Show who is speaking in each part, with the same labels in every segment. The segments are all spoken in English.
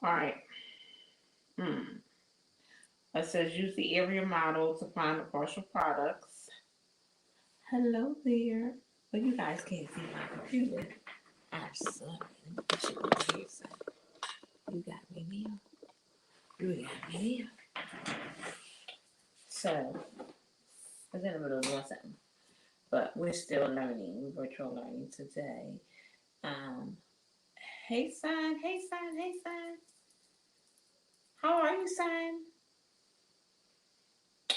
Speaker 1: All right. Hmm. It says use the area model to find the partial products. Hello there. But you guys can't see my computer. I'm sorry. You got me now. You got me now. So, I was in the middle of doing something. But we're still learning, virtual learning today. Um, hey, son. Hey, son. Hey, son. How are you, son?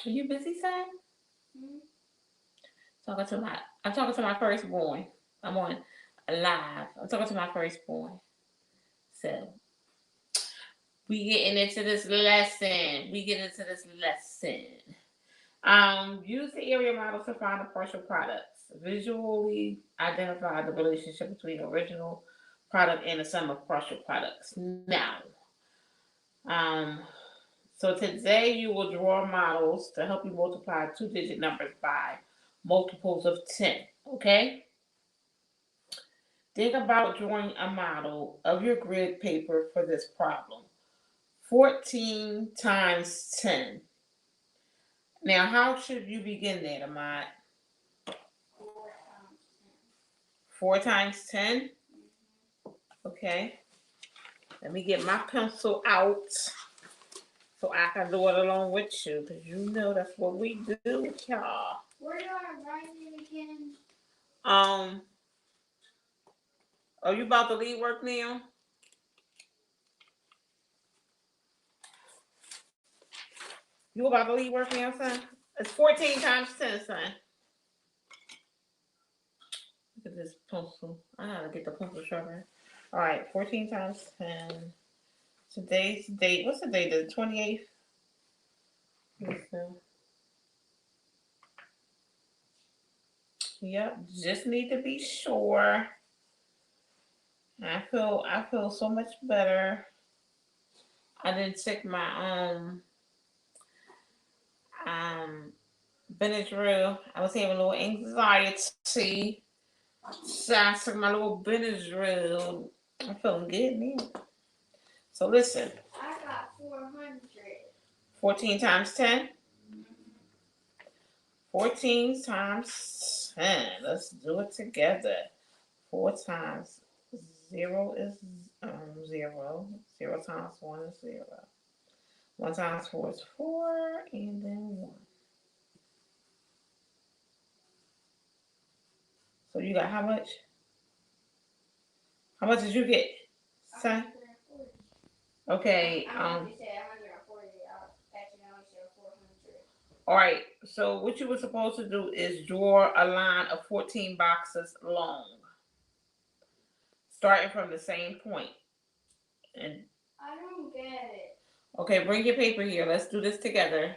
Speaker 1: Are you busy, son? Mm-hmm. I'm talking to my firstborn. I'm on live. I'm talking to my firstborn. So we getting into this lesson. Use the area model to find the partial products. Visually identify the relationship between the original product and the sum of partial products. Now, um, so today you will draw models to help you multiply two-digit numbers by multiples of 10. Okay? Think about drawing a model of your grid paper for this problem. 14 times 10. Now, how should you begin that, Ahmad? 4 times 10? Okay. Let me get my pencil out so I can do it along with you, because you know that's what we do, y'all. Where do I write it again? Are you about to leave work now? You about to leave work now, son? It's 14 times 10, son. Look at this pencil. I gotta get the pencil sharpener. All right, 14 times 10. Today's date. What's the date? The 28th? Yep, just need to be sure. I feel so much better. I didn't take my um Benadryl. I was having a little anxiety. So I took my little Benadryl. I'm feeling good now. So listen. I got 400. 14 times 10? 14 times 10. Let's do it together. 4 times 0 is 0. 0 times 1 is 0. 1 times 4 is 4. And then 1. So you got how much? How much did you get, son? Okay. All right. So what you were supposed to do is draw a line of 14 boxes long, starting from the same point. And I don't get it. Okay, bring your paper here. Let's do this together.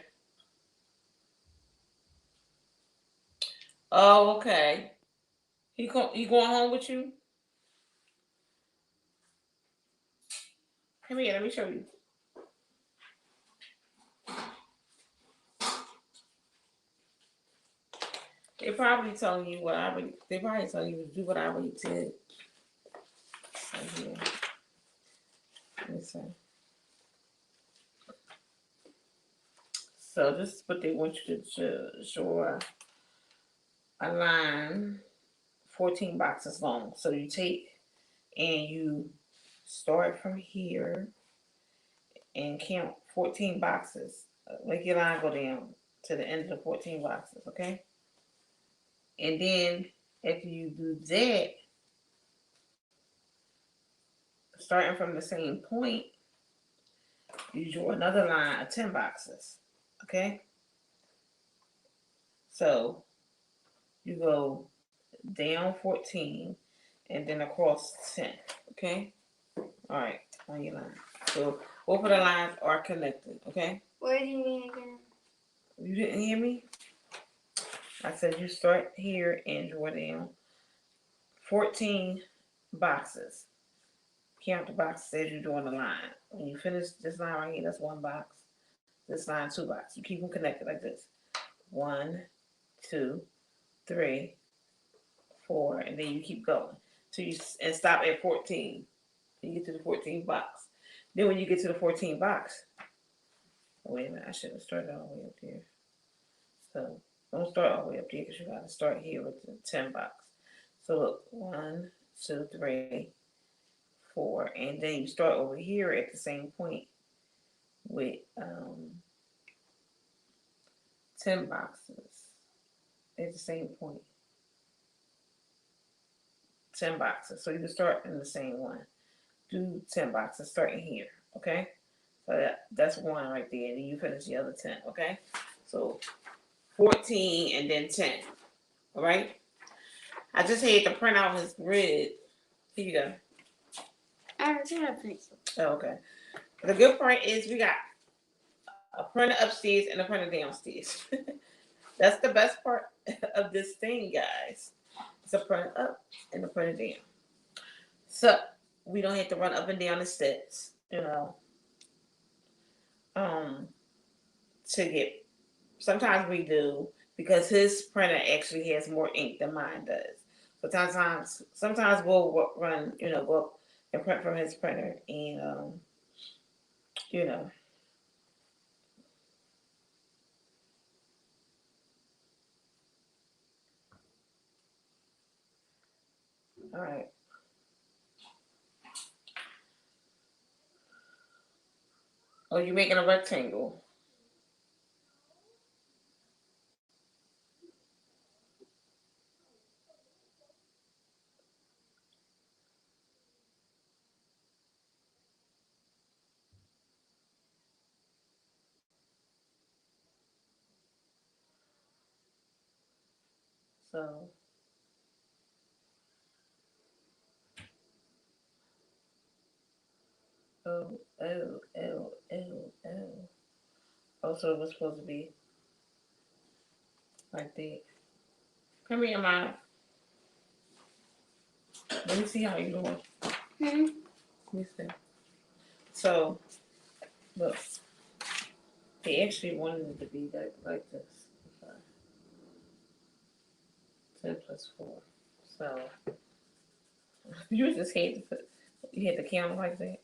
Speaker 1: Oh, okay. He going home with you? Come here. Let me show you. They're probably telling you what I already. They probably telling you to do what I already did. Right here. Let me see. So this is what they want you to draw a line 14 boxes long. So you take and you start from here and count 14 boxes. Make your line go down to the end of the 14 boxes, okay? And then after you do that, starting from the same point, you draw another line of 10 boxes, okay? So you go down 14 and then across 10, okay? All right, on your line. So both of the lines are connected, okay? What do you mean again? You didn't hear me? I said you start here and draw down 14 boxes. Count the boxes as you're doing the line. When you finish this line right here, that's one box. This line, two boxes. You keep them connected like this. 1, 2, 3, 4, and then you keep going. So you and stop at 14. You get to the 14th box. Then when you get to the 14 box, oh, wait a minute, I should have started all the way up there. So don't start all the way up there because you got to start here with the 10 box. So look, 1, 2, 3, 4, and then you start over here at the same point with 10 boxes at the same point. 10 boxes. So you can start in the same one. Do 10 boxes starting here. Okay? So that's one right there. And then you finish the other 10. Okay? So 14 and then 10. All right? I just had to print out his grid. Here you go.
Speaker 2: I already have a pencil.
Speaker 1: Oh, okay. The good part is we got a printer upstairs and a printer downstairs. That's the best part of this thing, guys. It's a printer up and a printer down. So we don't have to run up and down the steps, to get. Sometimes we do because his printer actually has more ink than mine does. So sometimes we'll run, go up and print from his printer, and you know. All right. Oh, you're making a rectangle. So oh, oh, oh, oh, oh. Oh, so it was supposed to be like that. Come here, Mom. Let me see how you doing.
Speaker 2: Hmm?
Speaker 1: Let me see. So, look, they actually wanted it to be like this. Okay. 10 plus 4. So, you just had to you had the count like that.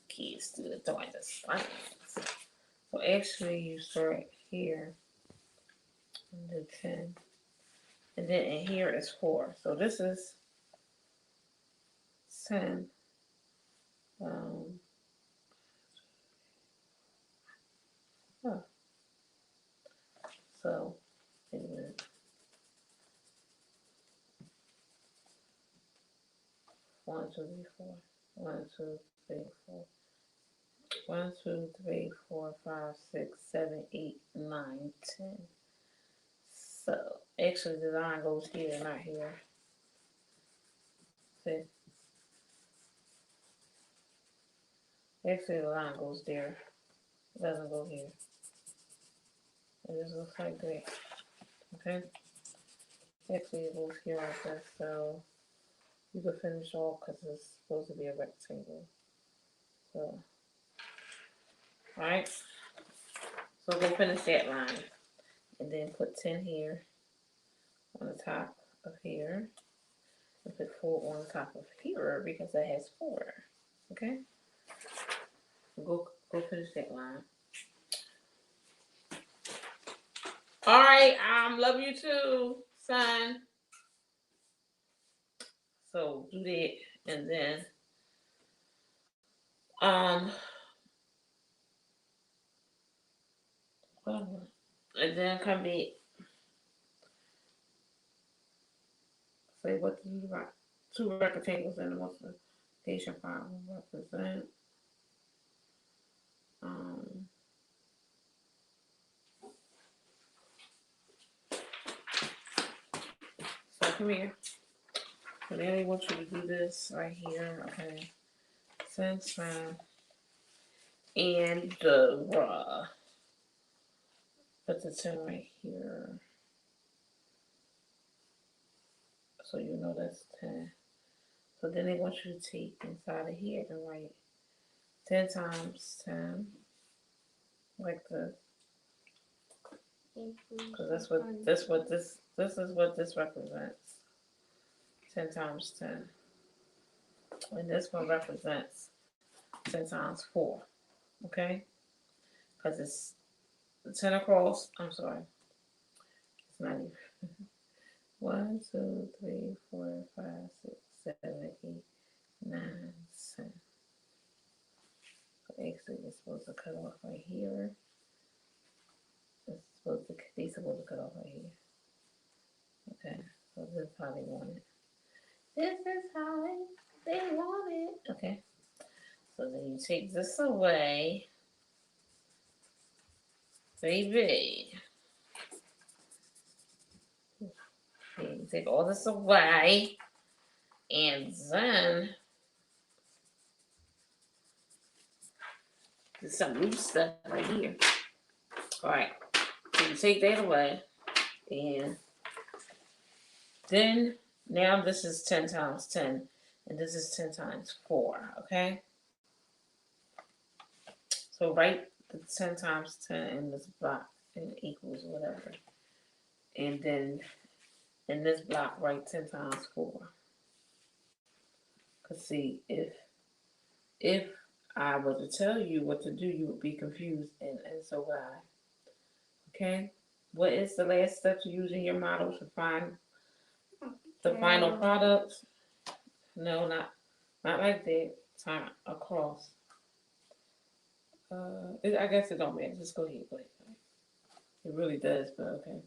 Speaker 1: Kids do it doing the science. So actually, you start here and do 10, and then in here is 4. So this is 10. Um, oh, so anyway, 1, 2, 3, 4. 1, 2, 3, 4. 1, 2, 3, 4, 5, 6, 7, 8, 9, 10. So actually, the line goes here, not here. See, actually, the line goes there. It doesn't go here. It just looks like that. Okay. Actually, it goes here like this. So you can finish off because it's supposed to be a rectangle. So, all right. So go finish that line, and then put 10 here on the top of here, and put 4 on the top of here because it has 4. Okay. Go finish that line. All right. Love you too, son. So do that, and then um, and then come back. Say what do you write? 2 rectangles and the multiplication problem represent. Um, so come here. So then they want you to do this right here. Okay. Since and the put the 10 right here. So you know that's 10. So then they want you to take inside of here and write 10 times 10 like this. Because this is what this represents. 10 times 10. And this one represents 10 times 4. Okay? Because it's 10 across. I'm sorry. It's not even. 1, 2, 3, 4, 5, 6, 7, 8, 9, 10. So actually, it's supposed to cut off right here. They're supposed to cut off right here. Okay, so this is how they want it. This is how they want it. Okay, so then you take this away, baby. Okay, you take all this away, and then there's some loose stuff right here. All right, so you take that away, and then now this is 10 times 10, and this is 10 times 4. Okay, so write the 10 times 10 in this block and equals whatever. And then in this block, write 10 times 4. Because see, if I were to tell you what to do, you would be confused, and so would I. Okay? What is the last step to using your model to find the final product? No, not like that. Time across. I guess it don't matter. Just go ahead. It really does, but okay.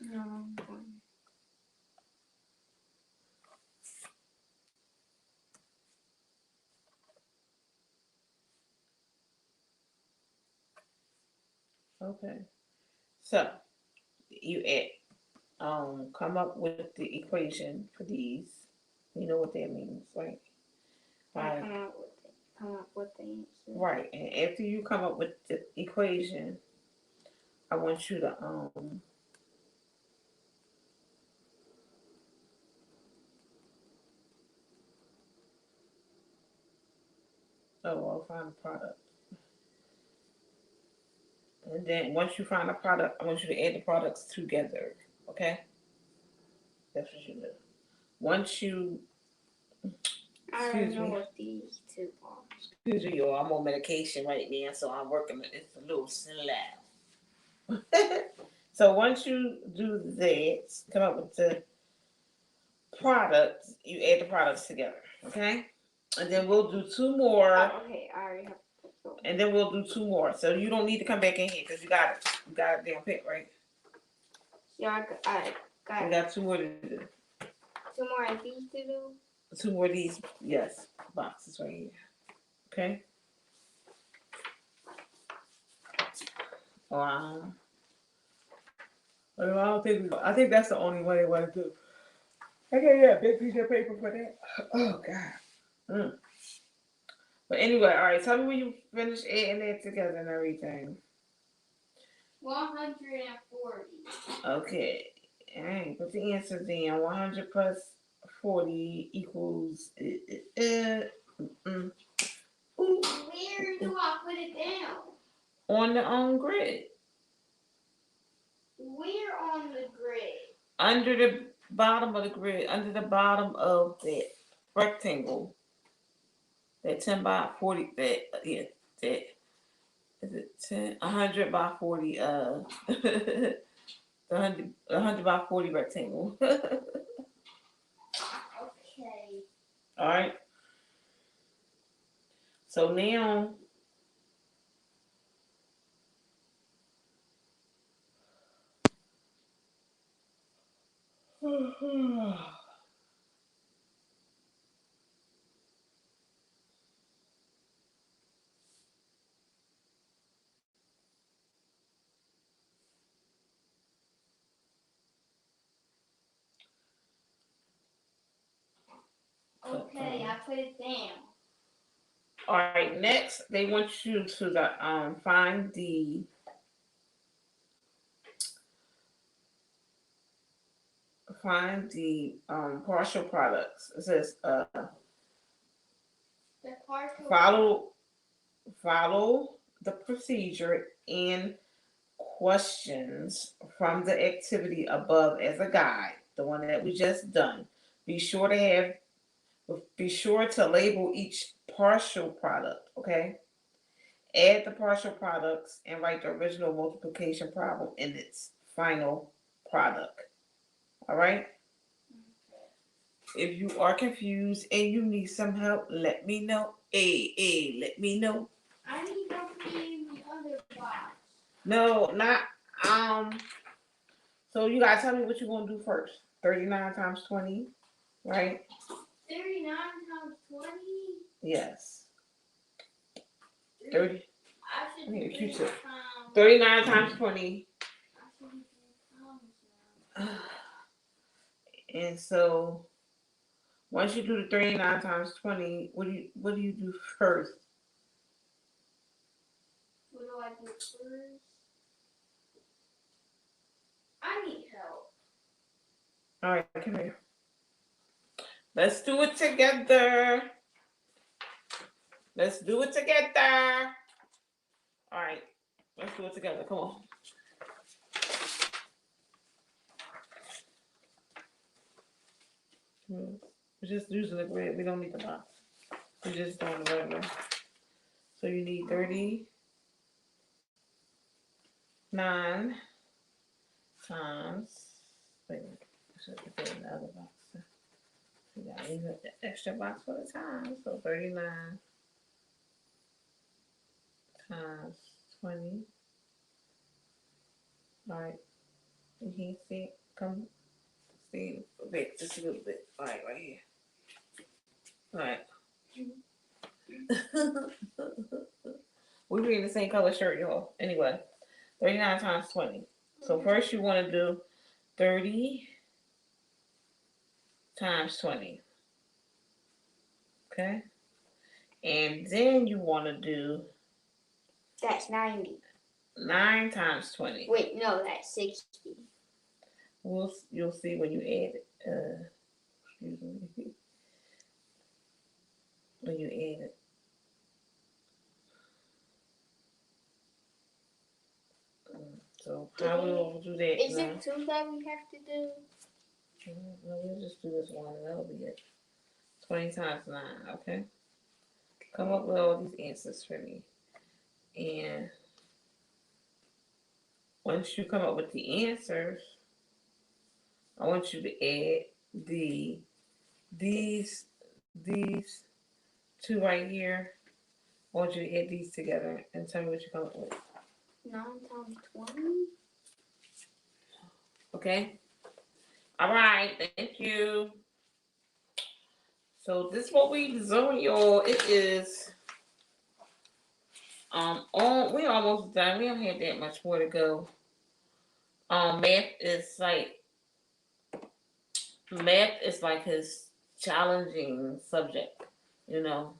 Speaker 2: No.
Speaker 1: Okay. So you come up with the equation for these. You know what that means, right?
Speaker 2: I come up with the answer.
Speaker 1: Right, and after you come up with the equation, I want you to I'll find a product. And then once you find a product, I want you to add the products together. Okay? That's what you do. Once you
Speaker 2: I don't know what these two are.
Speaker 1: Excuse me, y'all. I'm on medication right now, so I'm working. It's a little slow. So once you do that, come up with the products, you add the products together. Okay? And then we'll do 2 more.
Speaker 2: Oh, okay, I already have.
Speaker 1: And then we'll do 2 more. So you don't need to come back in here because you got it. You got it down pick, right?
Speaker 2: Yeah, I got
Speaker 1: We got 2 more to do.
Speaker 2: 2 more of these to do?
Speaker 1: 2 more of these, yes, boxes right here. Okay? I think that's the only one they want to do. Okay, yeah, big piece of paper for that. Oh, God. But anyway, all right, tell me when you finish adding that together and everything.
Speaker 2: 140.
Speaker 1: Okay. All right, put the answers in. 100 plus 40 equals. Ooh.
Speaker 2: Where do I put it down?
Speaker 1: On the grid.
Speaker 2: Where on the grid?
Speaker 1: Under the bottom of the grid, under the bottom of that rectangle. That 10 by 40, that is it 10, 100 by 40, the 100 by 40 rectangle.
Speaker 2: Okay.
Speaker 1: All right. So now,
Speaker 2: Okay, I put it down.
Speaker 1: All right. Next, they want you to find the partial products. It says
Speaker 2: The partial.
Speaker 1: follow the procedure and questions from the activity above as a guide. the one that we just done. Be sure to label each partial product, okay? Add the partial products and write the original multiplication problem in its final product. All right? If you are confused and you need some help, let me know. Let me know.
Speaker 2: I need help in the other box.
Speaker 1: No, not so you gotta tell me what you're gonna do first. 39 times 20, right?
Speaker 2: 39 times 20?
Speaker 1: Yes. 30.
Speaker 2: I should
Speaker 1: I need a
Speaker 2: do
Speaker 1: Q-tip.
Speaker 2: 39
Speaker 1: 39 times 20. And so once you do the 39 times 20, what do you do first?
Speaker 2: What do I do first? I need help.
Speaker 1: All right, come here. Let's do it together. Let's do it together. All right, let's do it together. Come on. We're just using the grid. We don't need the box. We're just doing the regular. So you need 39 times. Wait, I should have put it in the other box. We got even the extra box for the time. So 39 times 20. All right. You can see it. Come see a bit, just a little bit. All right, right here. All right. We're wearing the same color shirt, y'all. Anyway, 39 times 20. So first you want to do 30 times 20. Okay? And then you want to do
Speaker 2: That's 90.
Speaker 1: 9 times 20.
Speaker 2: Wait, no, that's 60.
Speaker 1: You'll see when you add it. Excuse me. When you add it. So how we'll do that?
Speaker 2: Is it 2 that we have to do?
Speaker 1: No, we'll just do this one and that'll be it. 20 times 9, okay? Come up with all these answers for me. And once you come up with the answers, I want you to add these two right here. I want you to add these together and tell me what you come up with.
Speaker 2: 9 times 20?
Speaker 1: Okay? All right, thank you. So this is what we doing, y'all. It is we almost done. We don't have that much more to go. Math is like his challenging subject, you know.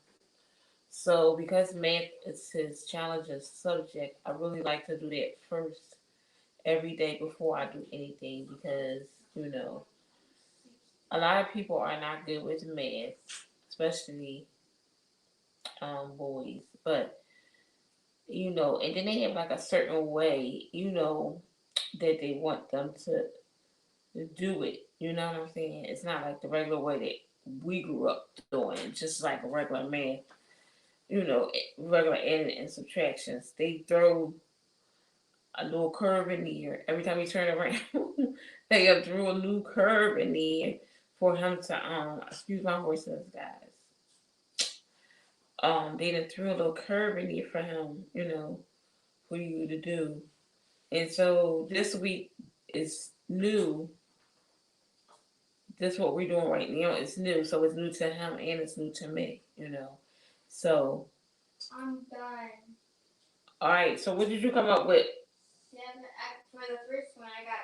Speaker 1: So because math is his challenging subject, I really like to do that first every day before I do anything because, you know, a lot of people are not good with math, especially boys. But you know, and then they have like a certain way, you know, that they want them to do it. You know what I'm saying? It's not like the regular way that we grew up doing, just like a regular math. You know, regular adding and subtractions. They throw a little curve in there every time you turn around. They have threw a new curve in there for him to excuse my voices, guys. They done threw a little curve in there for him, you know, for you to do. And so this week is new. This what we're doing right now is new. So it's new to him and it's new to me, you know. So
Speaker 2: I'm done.
Speaker 1: all right, so what did you come up with?
Speaker 2: For the first one, I got,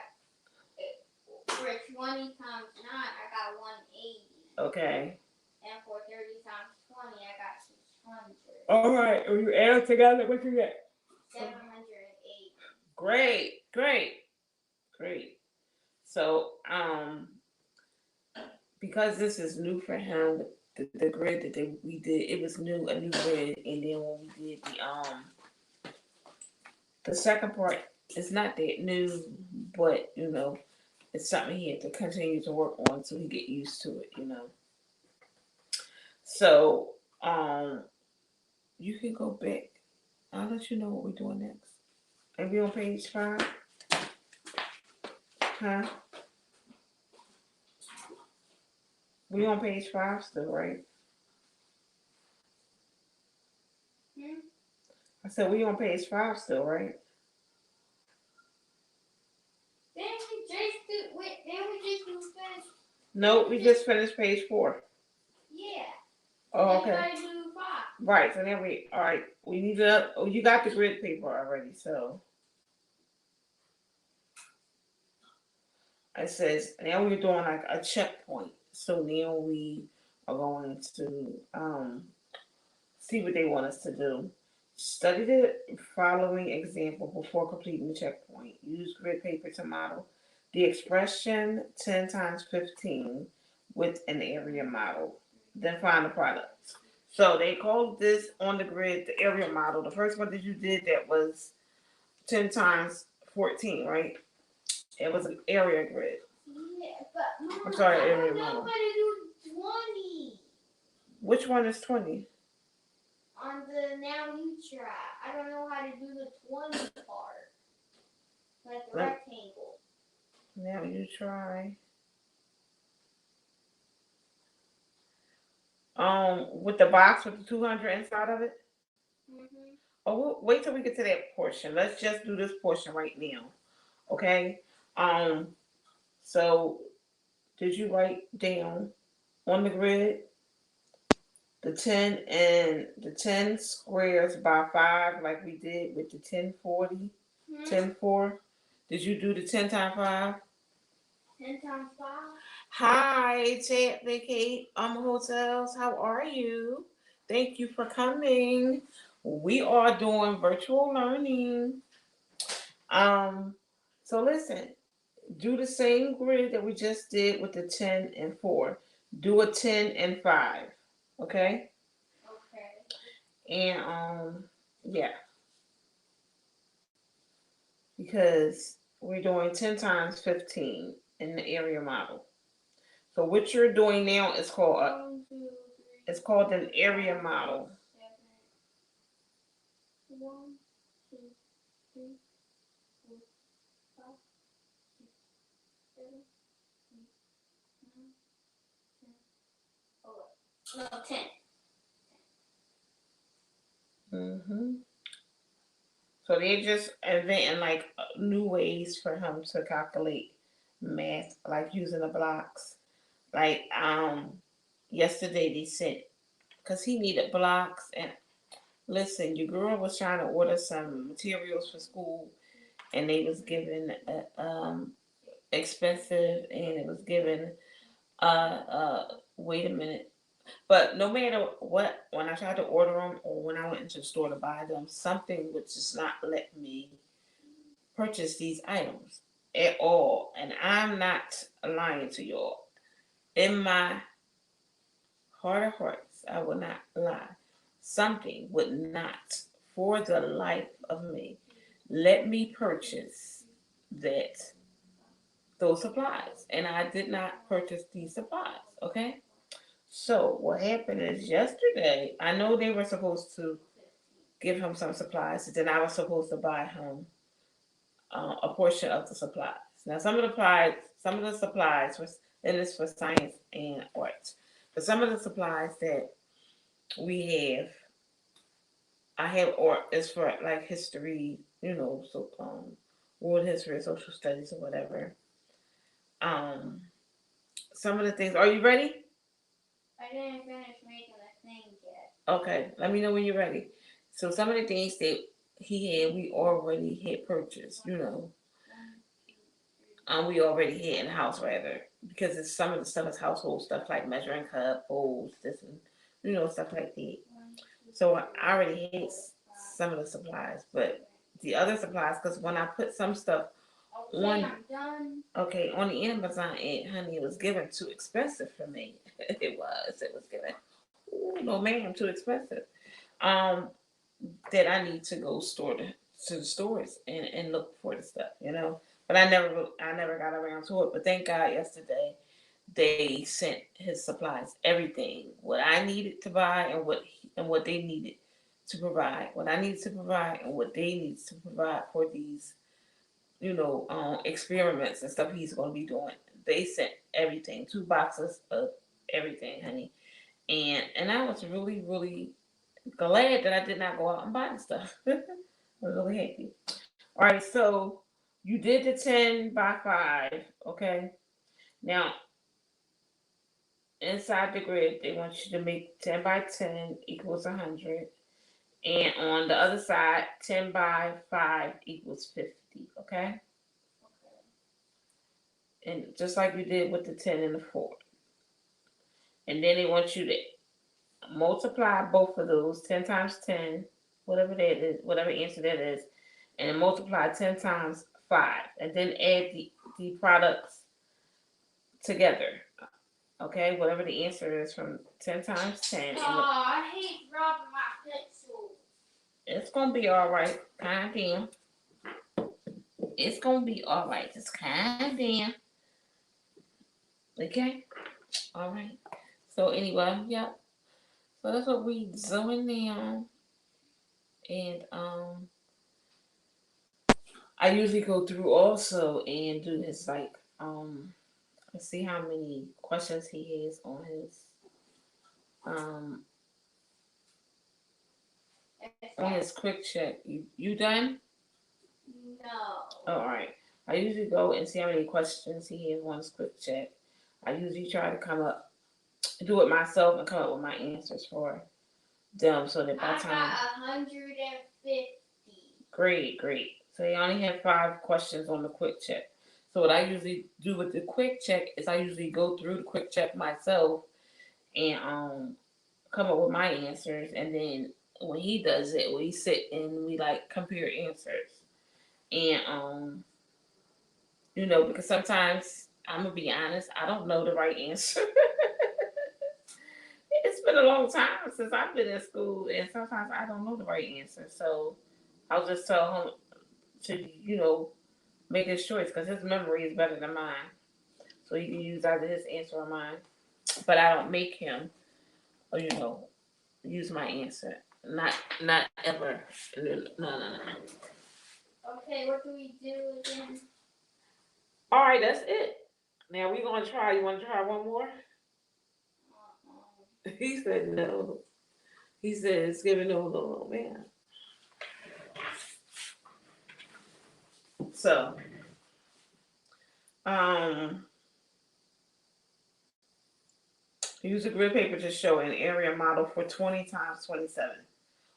Speaker 2: for 20 times 9, I got 180.
Speaker 1: Okay.
Speaker 2: And for 30 times 20, I got 600.
Speaker 1: All right, when you add it together, what you get?
Speaker 2: 780.
Speaker 1: Great. So, because this is new for him, the grid that we did, it was new, a new grid, and then when we did the second part, it's not that new, but you know, it's something he had to continue to work on so he get used to it, you know. So, you can go back. I'll let you know what we're doing next. And we on page 5? Huh? We on page 5 still, right?
Speaker 2: Hmm?
Speaker 1: I said we on page 5 still, right?
Speaker 2: Then we just do. Wait, then we just do finish.
Speaker 1: No, we just finished page 4.
Speaker 2: Yeah.
Speaker 1: Oh,
Speaker 2: Then
Speaker 1: okay.
Speaker 2: we gotta do 5.
Speaker 1: Right, so then we, all right, we need to, oh, you got the grid paper already, so. It says, now we're doing like a checkpoint. So now we are going to see what they want us to do. Study the following example before completing the checkpoint. Use grid paper to model the expression 10 times 15 with an area model. Then find the product. So they called this on the grid the area model. The first one that you did that was 10 times 14, right? It was an area grid.
Speaker 2: Yeah, but Mom,
Speaker 1: I'm sorry,
Speaker 2: I
Speaker 1: area
Speaker 2: don't know
Speaker 1: model.
Speaker 2: how to do 20
Speaker 1: Which one is 20?
Speaker 2: on the now you try. I don't know how to do the 20 part, like the
Speaker 1: Let-
Speaker 2: rectangle.
Speaker 1: Now you try. With the box with the 200 inside of it.
Speaker 2: Mhm.
Speaker 1: Oh, wait till we get to that portion. Let's just do this portion right now, okay? Um, so did you write down on the grid the 10 squares by 5 like we did with the 1040,
Speaker 2: Hmm?
Speaker 1: 10 4? Did you do the 10 times 5?
Speaker 2: 10 times 5.
Speaker 1: Hi, Jet Vacate Hotels. How are you? Thank you for coming. We are doing virtual learning. Um, so listen, do the same grid that we just did with the 10 and 4. Do a 10 and 5. Okay?
Speaker 2: Okay.
Speaker 1: And yeah, because we're doing 10 times 15 in the area model. So what you're doing now is called it's called an area model.
Speaker 2: 1, 2, 3, 4, 5, 6, 7, 8, 9, 10. Oh, no, 10.
Speaker 1: Mm-hmm. So they're just inventing like new ways for him to calculate math, like using the blocks. Like yesterday they sent because he needed blocks and listen, your girl was trying to order some materials for school and they was given expensive and it was given wait a minute. But no matter what, when I tried to order them or when I went into the store to buy them, something would just not let me purchase these items at all. And I'm not lying to y'all. In my heart of hearts, I will not lie. Something would not, for the life of me, let me purchase that those supplies. And I did not purchase these supplies, okay? So what happened is yesterday, I know they were supposed to give him some supplies, and then I was supposed to buy him a portion of the supplies. Now, some of the supplies was and it's for science and art, but some of the supplies that we have, I have art is for like history, you know, so world history, social studies, or whatever. Um, some of the things. Are you ready?
Speaker 2: I didn't finish making the thing yet.
Speaker 1: Okay, let me know when you're ready. So some of the things that he had, we already had purchased. You know, we already had in the house rather because it's some of the stuff is household stuff like measuring cup, bowls, this and you know stuff like that. So I already had some of the supplies, but the other supplies because when I put some stuff
Speaker 2: Okay,
Speaker 1: on,
Speaker 2: I'm done.
Speaker 1: okay, on the Amazon ad, honey, it was given too expensive for me. It was given. Ooh, no, ma'am, too expensive. Um, that I need to go to the stores and look for the stuff, you know. but I never got around to it. But thank God yesterday they sent his supplies, everything, what I needed to buy and what they needed to provide, what I needed to provide and what they need to provide for these, experiments and stuff he's going to be doing. They sent everything, 2 boxes of everything, honey, and I was really really glad that I did not go out and buy the stuff. I was really happy. All right, so you did the 10 by 5, okay? Now inside the grid, they want you to make 10 by 10 equals 100, and on the other side, 10 by 5 equals 50, okay? And just like you did with the 10 and the 4. And then they want you to multiply both of those 10 times 10, whatever that is, whatever answer that is, and multiply 10 times 5, and then add the products together. Okay, whatever the answer is from 10 times 10.
Speaker 2: I hate dropping my pencil.
Speaker 1: It's gonna be all right. Calm down. It's gonna be all right. Just calm down. Okay. All right. So anyway, yeah. So that's what we doing now. And I usually go through also and do his let's see how many questions he has um on his quick check. You done?
Speaker 2: No.
Speaker 1: Oh, all right. I usually go and see how many questions he has on his quick check. I usually try to do it myself and come up with my answers for them so that by
Speaker 2: I
Speaker 1: the time.
Speaker 2: got 150.
Speaker 1: Great, great. So he only had 5 questions on the quick check. So what I usually do with the quick check is I usually go through the quick check myself and come up with my answers, and then when he does it, we sit and we like compare answers. And because sometimes I'm gonna be honest, I don't know the right answer. It's been a long time since I've been in school, and sometimes I don't know the right answer. So I'll just tell him to, make his choice because his memory is better than mine. So he can use either his answer or mine. But I don't make him, use my answer. Not ever. No.
Speaker 2: Okay, what do we do again?
Speaker 1: All right, that's it. Now we're gonna try. You want to try one more? He said no. He said it's giving no, man. So, um, use a grid paper to show an area model for 20 times 27.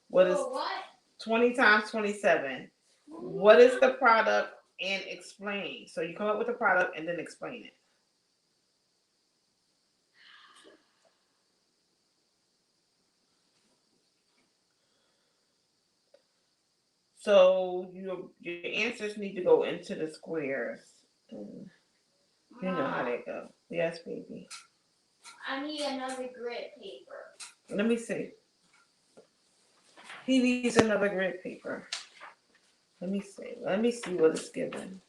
Speaker 1: What is
Speaker 2: what?
Speaker 1: 20 times 27? What is the product and explain? So you come up with the product and then explain it. So your answers need to go into the squares. And you know how they go. Yes, baby.
Speaker 2: I need another grid paper.
Speaker 1: Let me see. He needs another grid paper. Let me see. Let me see what it's given.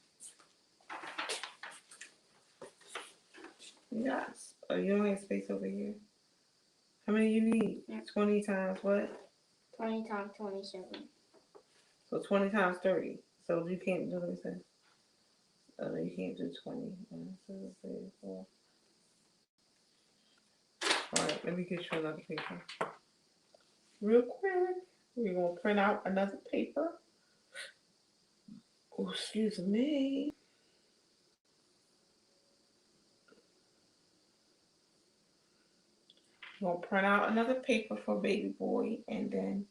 Speaker 1: Yes. Oh, you don't have space over here? How many you need? 20 times what?
Speaker 2: 20 times 27.
Speaker 1: So 20 times 30. So you can't do, let me say. Oh, no, you can't do 20. 1, 2, 3, 4. All right, let me get you another paper. Real quick. We're going to print out another paper. Oh, excuse me. We're going to print out another paper for baby boy, and then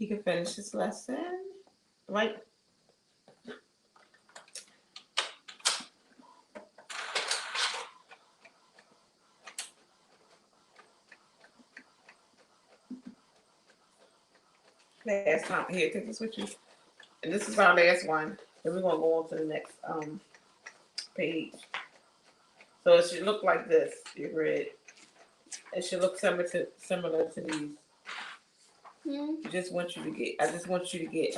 Speaker 1: he can finish his lesson. Right? Last time. Here, take this with you. And this is our last one. Then we're going to go on to the next page. So it should look like this, your grid. It should look similar to these. I just want you to get.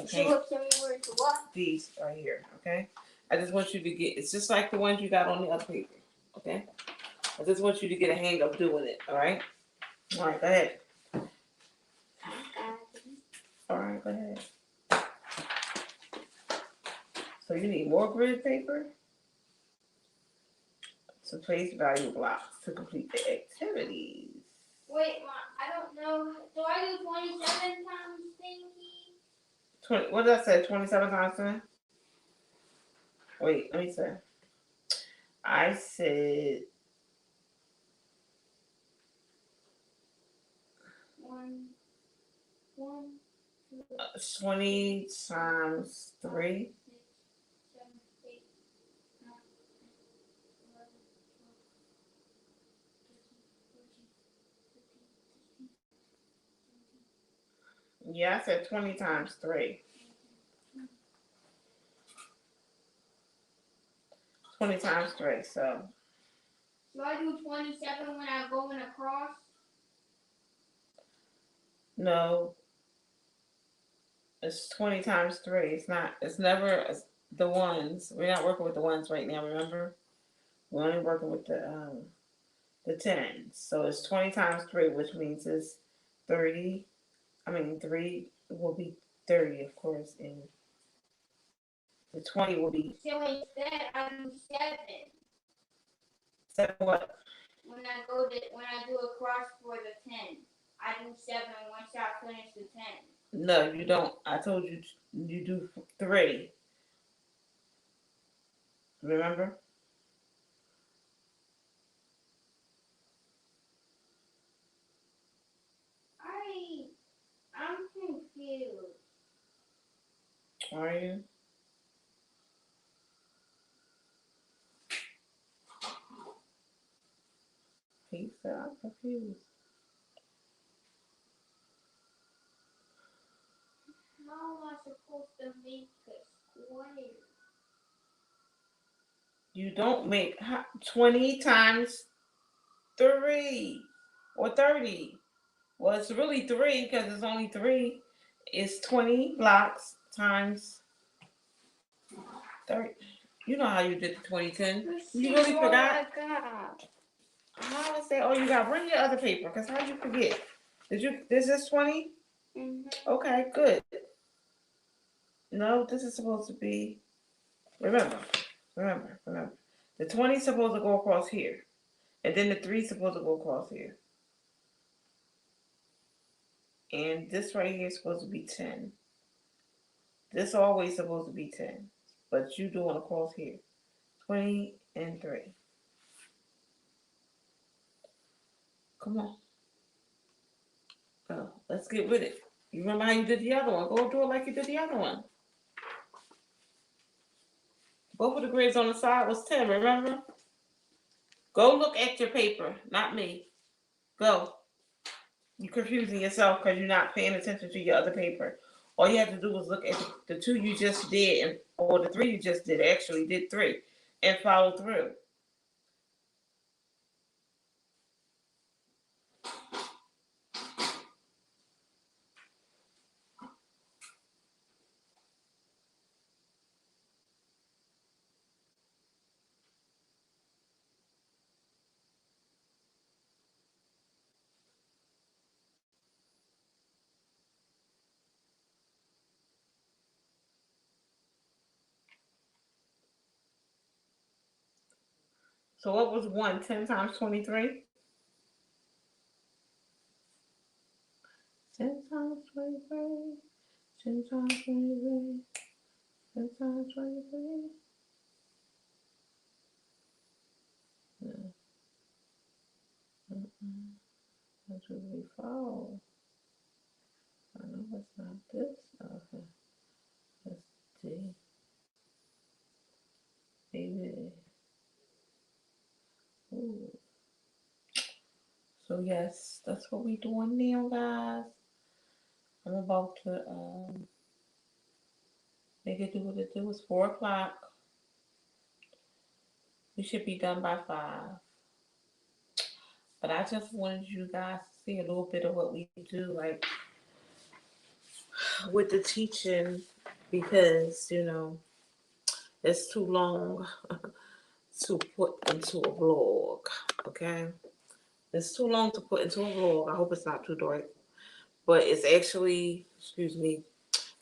Speaker 2: She looked similar to what?
Speaker 1: These right here. Okay. I just want you to get, it's just like the ones you got on the other paper, okay? I just want you to get a hang of doing it, all right? All right, go ahead. All right, go ahead. So you need more grid paper to place value blocks to complete the activities.
Speaker 2: Wait, Mom, I don't know. Do I do 27 times thingy?
Speaker 1: 20, what did I say? 27 times 10? Wait, let me say. I said 20 times 3. 6, 7, 8, 9, 10, 11, 12, 13, 14, 15, 16, 17, 18, 19, 20. Yeah, I said 20 times 3. 20 times 3, so.
Speaker 2: Do I do 27 when I go in across?
Speaker 1: No, it's 20 times 3. It's never the ones. We're not working with the ones right now, remember? We're only working with the 10s. So it's 20 times 3, which means it's 30. 3 will be 30, of course, and the 20 will be.
Speaker 2: So instead, I do 7.
Speaker 1: 7 what?
Speaker 2: When I do a cross for the 10, I do 7 once I finish the 10.
Speaker 1: No, you don't. I told you you do 3. Remember?
Speaker 2: I'm confused.
Speaker 1: Are you? He said, I'm confused.
Speaker 2: How am I supposed to make a square?
Speaker 1: You don't make 20 times 3 or 30. Well, it's really 3 because it's only 3. It's 20 blocks times 30. You know how you did the 2010. You really forgot? How I say, oh, you got bring your other paper because how you forget? Is this 20?
Speaker 2: Mm-hmm.
Speaker 1: Okay, good. No, this is supposed to be, remember. The 20 is supposed to go across here. And then the 3 is supposed to go across here. And this right here is supposed to be 10. This always supposed to be 10. But you doing across here. 20 and 3. Come on. Go. Let's get with it. You remember how you did the other one? Go do it like you did the other one. Both of the grids on the side was 10, remember? Go look at your paper, not me. Go. You're confusing yourself because you're not paying attention to your other paper. All you have to do is look at the 2 you just did, or the 3 you just did. Actually, did 3, and follow through. So what was 1? 10 times 23? 10 times 23. 10 times 23. 10 times 23. No. That should be 4. I know it's not this. Okay. Let's see. Maybe. Ooh. So yes, that's what we doing now, guys. I'm about to make it do what it do. It's 4 o'clock. We should be done by 5. But I just wanted you guys to see a little bit of what we do, like with the teaching, because it's too long to put into a vlog. Okay, it's too long to put into a vlog. I hope it's not too dark, but it's actually, excuse me,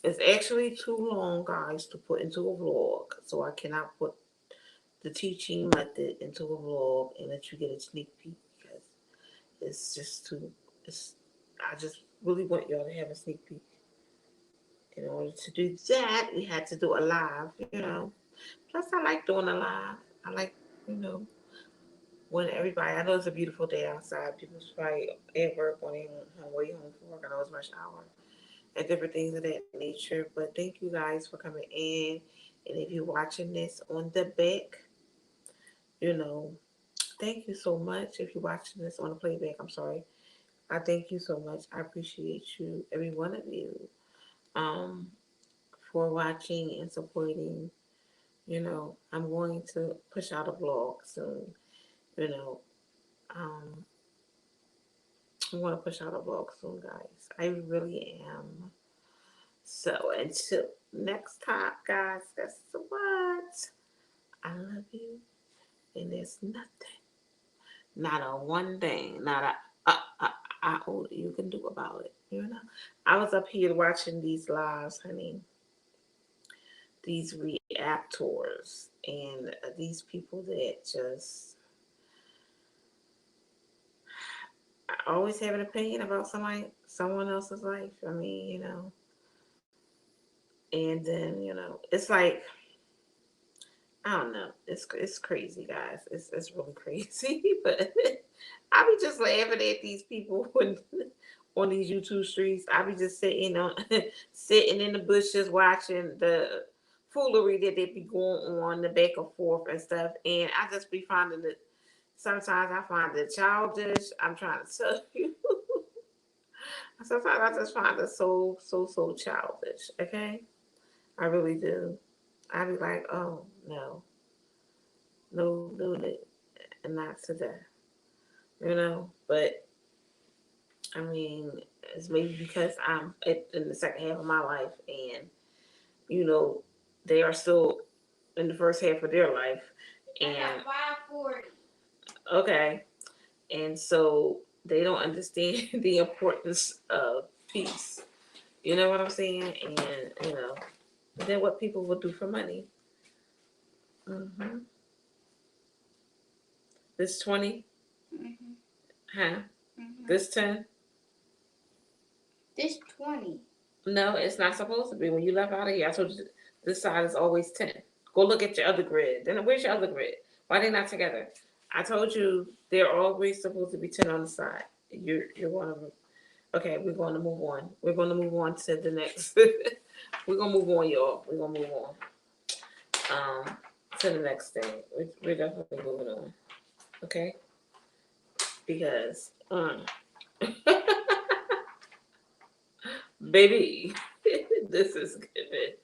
Speaker 1: it's actually too long, guys, to put into a vlog. So I cannot put the teaching method into a vlog and let you get a sneak peek because it's just too. It's. I just really want y'all to have a sneak peek. In order to do that, we had to do a live. Plus, I like doing a live. I like, you know, when everybody. I know it's a beautiful day outside. People's probably at work on their way home from work. I know it's rush hour and different things of that nature. But thank you guys for coming in. And if you're watching this on the back, you know, thank you so much. If you're watching this on the playback, I'm sorry. I thank you so much. I appreciate you, every one of you, um, for watching and supporting. I'm going to push out a vlog soon. You know, um, I'm going to push out a vlog soon, guys. I really am. So until next time, guys, guess what? I love you, and there's nothing, not a one thing, not a iota you can do about it. I was up here watching these lives, honey, these reactors, and these people that just always have an opinion about someone else's life. I mean, and then it's like I don't know. It's crazy, guys. It's really crazy. But I be just laughing at these people when on these YouTube streets. I be just sitting on sitting in the bushes watching the foolery that they be going on the back and forth and stuff. And I just be finding it. Sometimes I find it childish. I'm trying to tell you. Sometimes I just find it so childish. Okay, I really do. I be like, oh no, no, and not today. But I mean, it's maybe because I'm in the second half of my life, and you know, they are still in the first half of their life,
Speaker 2: I
Speaker 1: and
Speaker 2: got 540.
Speaker 1: okay, and so they don't understand the importance of peace. You know what I'm saying? And then what people will do for money. hmm This 20,
Speaker 2: Mm-hmm.
Speaker 1: huh?
Speaker 2: Mm-hmm.
Speaker 1: This 10.
Speaker 2: This 20.
Speaker 1: No, it's not supposed to be. When you left out of here, I told you this side is always 10. Go look at your other grid. Then where's your other grid? Why they not together? I told you they're always supposed to be 10 on the side. You're one of them. Okay, we're going to move on. We're going to move on to the next. We're going to move on, y'all. We're going to move on to the next thing. We're definitely moving on. Okay? Because, baby, this is good.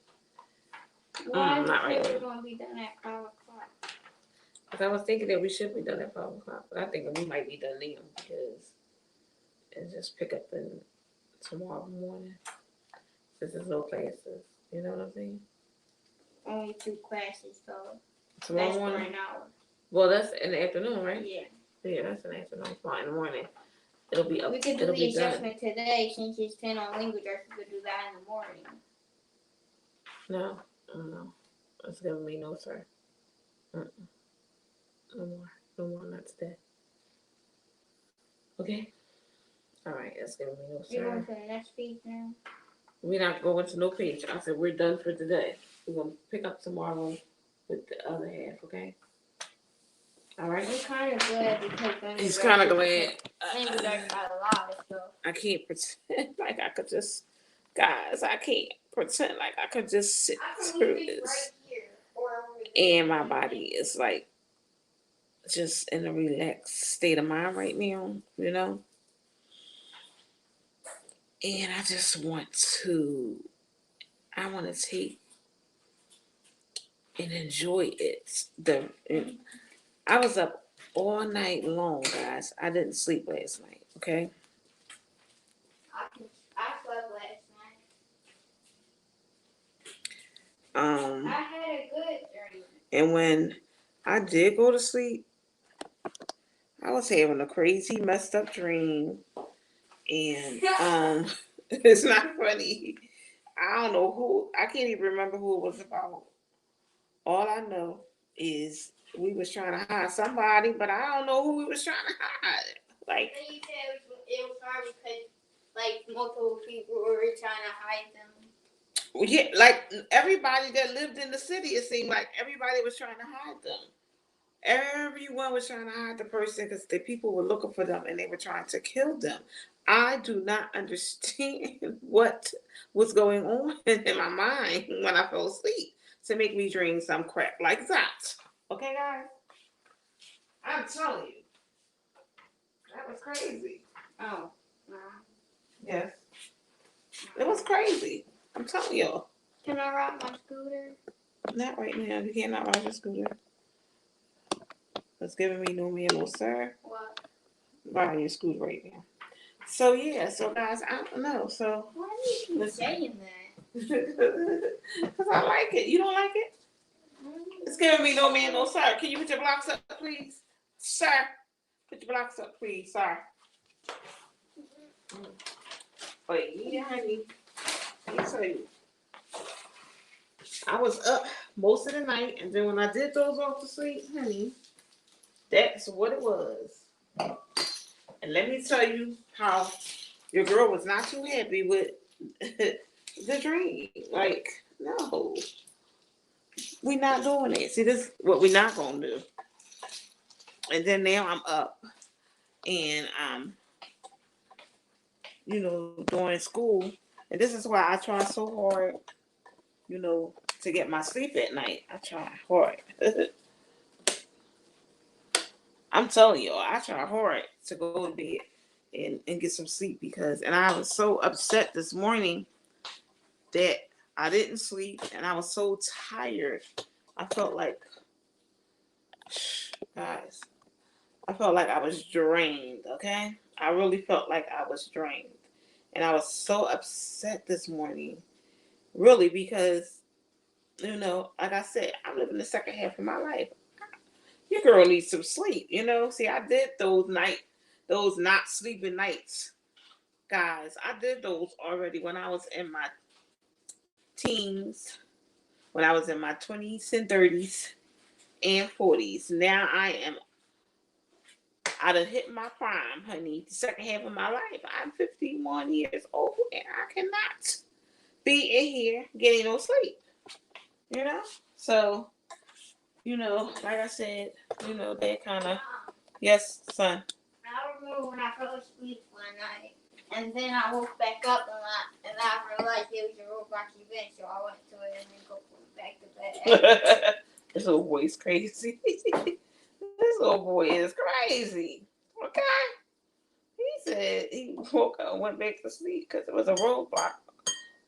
Speaker 2: Why is
Speaker 1: Not right
Speaker 2: it
Speaker 1: now.
Speaker 2: going to be done at 5 o'clock?
Speaker 1: Because I was thinking that we should be done at 5 o'clock, but I think we might be done now because it's just pick up in tomorrow morning since there's no classes. You know what I'm saying?
Speaker 2: Only 2 classes, so
Speaker 1: Tomorrow
Speaker 2: that's for
Speaker 1: morning.
Speaker 2: an hour.
Speaker 1: Well, that's in the afternoon, right?
Speaker 2: Yeah.
Speaker 1: Yeah, that's in the afternoon. Tomorrow in the morning, it'll be up.
Speaker 2: We could do
Speaker 1: It'll
Speaker 2: the
Speaker 1: be done.
Speaker 2: assessment today since it's 10 on language arts. We could do that in the morning.
Speaker 1: No, no, it's giving me no, sir. Mm-mm. No more, not today. Okay. All right, it's giving me no,
Speaker 2: You're going
Speaker 1: sir.
Speaker 2: to the next page now?
Speaker 1: We're not going to no page. I said we're done for today. We're gonna pick up tomorrow with the other half. Okay. All right.
Speaker 2: I'm kind of glad because then
Speaker 1: He's kind of glad.
Speaker 2: language arts got a lot of stuff.
Speaker 1: I can't pretend like I could just, guys. I can't pretend like I could just sit
Speaker 2: I can
Speaker 1: through
Speaker 2: leave it
Speaker 1: this,
Speaker 2: right here or over there.
Speaker 1: and my body is like just in a relaxed state of mind right now. And I just want to. I want to take and enjoy it. I was up all night long, guys. I didn't sleep last night. Okay.
Speaker 2: I slept last night.
Speaker 1: Um.
Speaker 2: I had a good dream.
Speaker 1: And when I did go to sleep, I was having a crazy messed up dream. And it's not funny. I don't know who, I can't even remember who it was about. All I know is we was trying to hide somebody, but I don't know who we was trying to hide. Like,
Speaker 2: you said it was hard because like multiple people were trying to hide them.
Speaker 1: yeah, like everybody that lived in the city, it seemed like everybody was trying to hide them. Everyone was trying to hide the person because the people were looking for them and they were trying to kill them. I do not understand what was going on in my mind when I fell asleep to make me dream some crap like that. Okay, guys? I'm telling you, that was crazy.
Speaker 2: Oh. Wow.
Speaker 1: Yes, it was crazy. I'm telling y'all.
Speaker 2: Can I ride my scooter?
Speaker 1: Not right now. You cannot ride your scooter. It's giving me no man, no sir.
Speaker 2: What?
Speaker 1: Riding your scooter right now. So yeah, so guys, I don't know. So
Speaker 2: Why do you keep saying that?
Speaker 1: because I like it. You don't like it? It's giving me no man, no sir. Can you put your blocks up, please, sir? Put your blocks up, please, sir. But yeah, honey, let me tell you, I was up most of the night, and then when I did those off to sleep, honey, that's what it was. And let me tell you how your girl was not too happy with the dream. Like, no, we not doing it. See, this is what we not gonna do. And then now I'm up and doing school. And this is why I try so hard, to get my sleep at night. I try hard. I'm telling you, I try hard to go to bed and get some sleep and I was so upset this morning that I didn't sleep and I was so tired. I felt like, guys, I felt like I was drained, okay? I really felt like I was drained. And I was so upset this morning, really, because, like I said, I'm living the second half of my life. Your girl needs some sleep, See, I did those not sleeping nights, guys. I did those already when I was in my teens, when I was in my 20s and 30s and 40s. Now I done hit my prime, honey. The second half of my life. I'm 51 years old and I cannot be in here getting no sleep. So, like I said, that kind of, yes, son.
Speaker 2: I remember when I fell asleep one night, and then I woke back up and I realized it was a Roblox event, so I went to it and then go back to bed.
Speaker 1: This little boy's crazy. This little boy is crazy. Okay? He said he woke up and went back to sleep because it was a roadblock.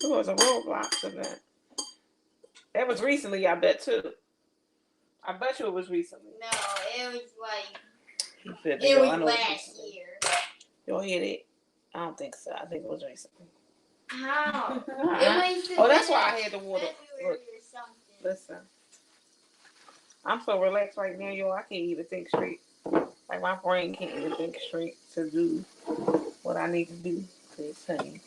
Speaker 1: It was a Roblox event. That was recently, I bet, too. I bet you it was recently.
Speaker 2: No, it was like...
Speaker 1: It
Speaker 2: was last year.
Speaker 1: Y'all hear it? I don't think so. I think it was recently.
Speaker 2: How? It was
Speaker 1: that's why I had the water.
Speaker 2: February or something.
Speaker 1: Listen. I'm so relaxed right now, y'all. I can't even think straight. Like, my brain can't even think straight to do what I need to do. Cause, honey.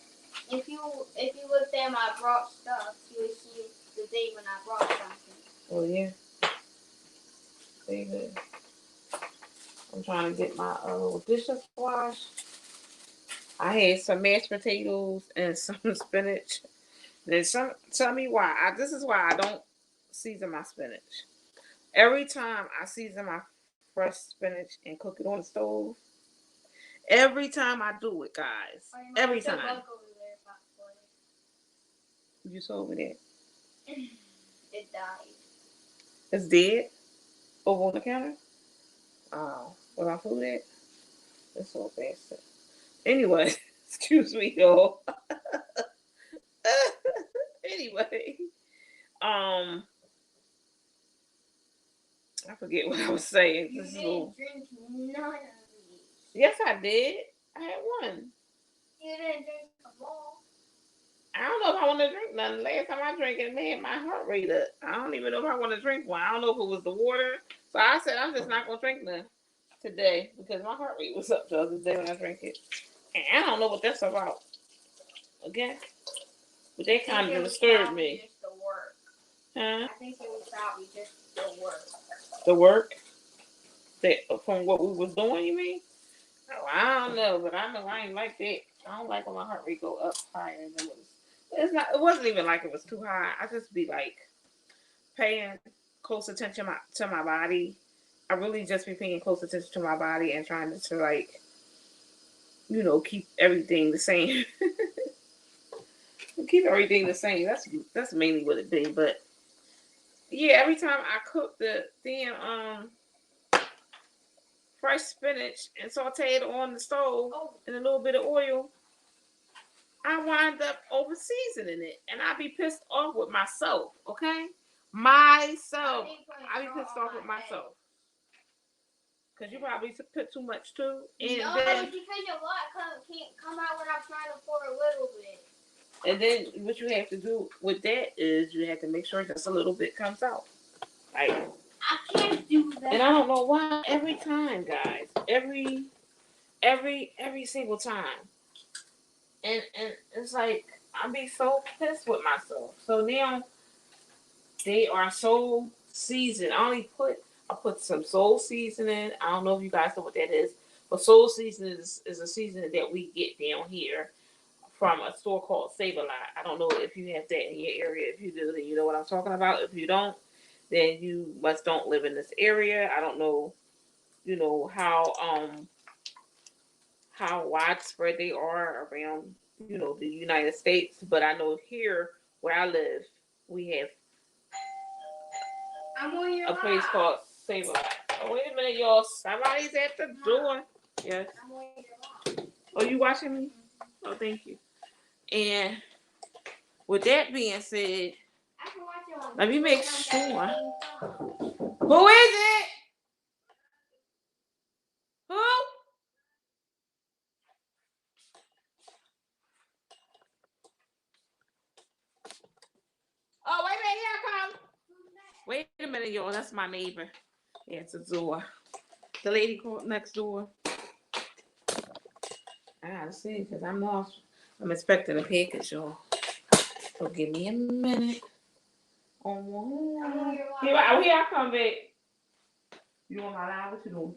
Speaker 2: If you looked at my brought stuff, you would see the day when I brought something.
Speaker 1: Oh, yeah. Very good. I'm trying to get my little dishes washed. I had some mashed potatoes and some spinach. Then tell me why. This is why I don't season my spinach. Every time I season my fresh spinach and cook it on the stove, every time I do it, guys, every time. You told me that.
Speaker 2: It died.
Speaker 1: It's dead? Over on the counter? Oh, where my food at? It's so bastard. Anyway, excuse me, y'all. Anyway, I forget what I was saying.
Speaker 2: You didn't drink none of these.
Speaker 1: Yes, I did. I had one.
Speaker 2: You didn't drink them all.
Speaker 1: I don't know if I want to drink nothing. Last time I drank it, made my heart rate up. I don't even know if I want to drink one. I don't know if it was the water. So I said I'm just not gonna drink none today because my heart rate was up the other day when I drank it. And I don't know what that's about. Okay, but they kind of disturbed me.
Speaker 2: Just the work.
Speaker 1: Huh?
Speaker 2: I think it was probably just the work.
Speaker 1: The work that from what we was doing, you mean? Oh, I don't know, but I know I ain't like that. I don't like when my heart rate go up higher than it was. It's not. It wasn't even like it was too high. I just be like paying close attention to my body. I really just be paying close attention to my body and trying to like, keep everything the same. Keep everything the same. That's mainly what it be. But yeah, every time I cook the damn fresh spinach and saute it on the stove in a little bit of oil, I wind up over seasoning it, and I be pissed off with myself. Okay, myself. I be pissed off with myself because you probably put too much too. And
Speaker 2: no,
Speaker 1: then,
Speaker 2: it's because your lot can't come out when I'm trying to pour a little bit.
Speaker 1: And then what you have to do with that is you have to make sure just a little bit comes out. Like
Speaker 2: I can't do that.
Speaker 1: And I don't know why every time, guys. Every single time. And it's like I be so pissed with myself. So now they are so seasoned. I put some soul seasoning. I don't know if you guys know what that is, but soul seasoning is a seasoning that we get down here from a store called Save a Lot. I don't know if you have that in your area. If you do, then you know what I'm talking about. If you don't, then you must don't live in this area. I don't know, how widespread they are around, the United States. But I know here where I live, we have a place called Save a Lot. Oh, wait a minute, y'all. Somebody's at the door. Yes. Oh, you watching me? Oh, thank you. And with that being said, let me make sure. Who is it? Who? Oh, wait a minute, here I come. Wait a minute, y'all. That's my neighbor. Yeah, it's a door. The lady called next door. I gotta see because I'm expecting a package, y'all. So give me a minute. Here I come, babe. You on my line? What you doing?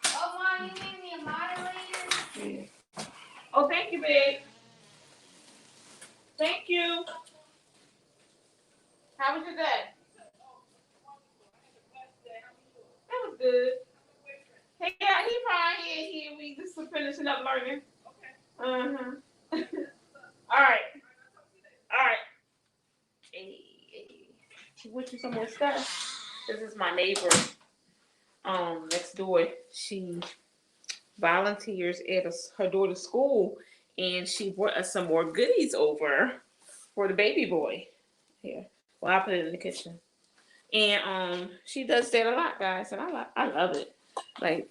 Speaker 2: Oh, Mom, you made me a moderator?
Speaker 1: Yeah. Oh, thank you, babe. Thank you. How was your day? That was good. Hey, yeah, he probably here. We just finishing up learning. Uh-huh. All right. All right. Hey. Wish you some more stuff. This is my neighbor. Next door. She volunteers at her daughter's school, and she brought us some more goodies over for the baby boy. Here, well, I put it in the kitchen, and she does that a lot, guys, and I love it. Like,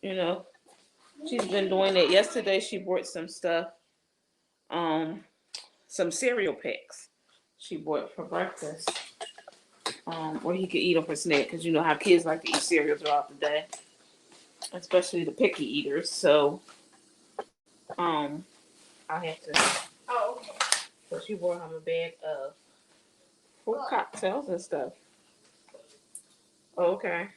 Speaker 1: she's been doing it. Yesterday, she brought some stuff, some cereal packs. She bought for breakfast, or he could eat them for snack, because you know how kids like to eat cereal throughout the day, especially the picky eaters. So, I have to.
Speaker 2: Oh, okay.
Speaker 1: So she brought him a bag of fruit cocktails and stuff. Okay.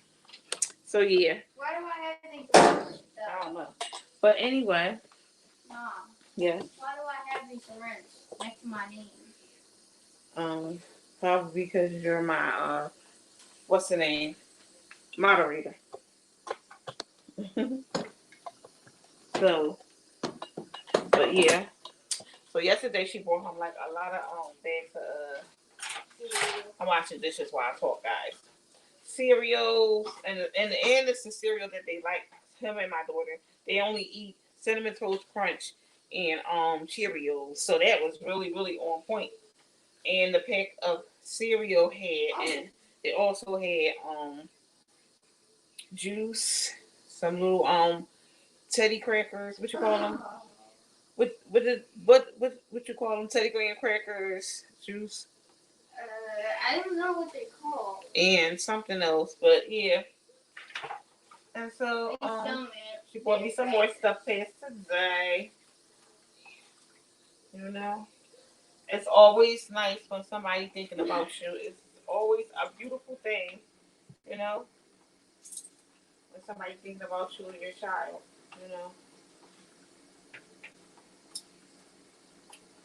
Speaker 1: So yeah.
Speaker 2: Why do I have these syringes?
Speaker 1: I don't know. But anyway.
Speaker 2: Mom.
Speaker 1: Yeah.
Speaker 2: Why do I have these syringes next to my name?
Speaker 1: Probably because you're my what's the name? Moderator. So, but yeah. So yesterday she brought home like a lot of bags of I'm washing dishes while I talk, guys. Cereals and it's the cereal that they like. Him and my daughter, they only eat Cinnamon Toast Crunch and Cheerios. So that was really really on point. And the pack of cereal had, and it also had juice, some little teddy crackers. What you call them? what you call them? Teddy Graham crackers, juice,
Speaker 2: I don't know what they call.
Speaker 1: and something else. But yeah. And so she bought me some more stuff past today. You know, it's always nice when somebody thinking about you. It's always a beautiful thing. You know, when somebody thinking about you and your child. You know,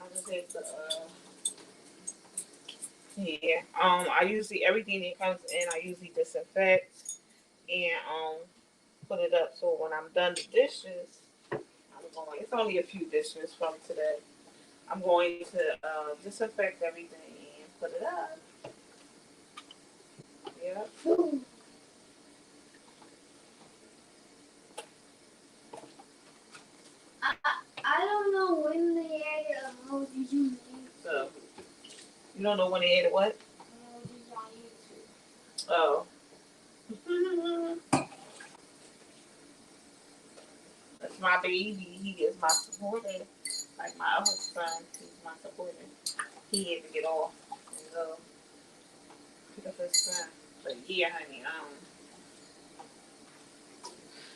Speaker 1: I just hate to. Yeah. I usually everything that comes in, I usually disinfect and put it up. So when I'm done the dishes, I'm going. It's only a few dishes from today. I'm going to disinfect everything and put it up. Yeah.
Speaker 2: I don't know when they added emojis on YouTube.
Speaker 1: So you don't know when they added what?
Speaker 2: Emojis on YouTube.
Speaker 1: Oh. That's my baby. He is my supporter. Like my other son, he's my supporter. He had to get off and go pick up his son. But yeah, honey,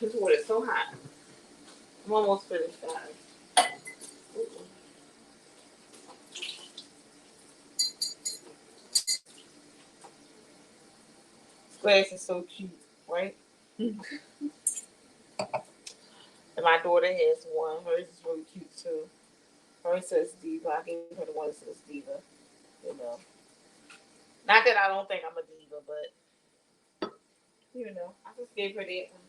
Speaker 1: this water is so hot. I'm almost finished, guys. This glass is so cute, right? And my daughter has one. Hers is really cute too. Hers says Diva. I gave her the one that says Diva. You know. Not that I don't think I'm a diva, but you know, I just gave her that one.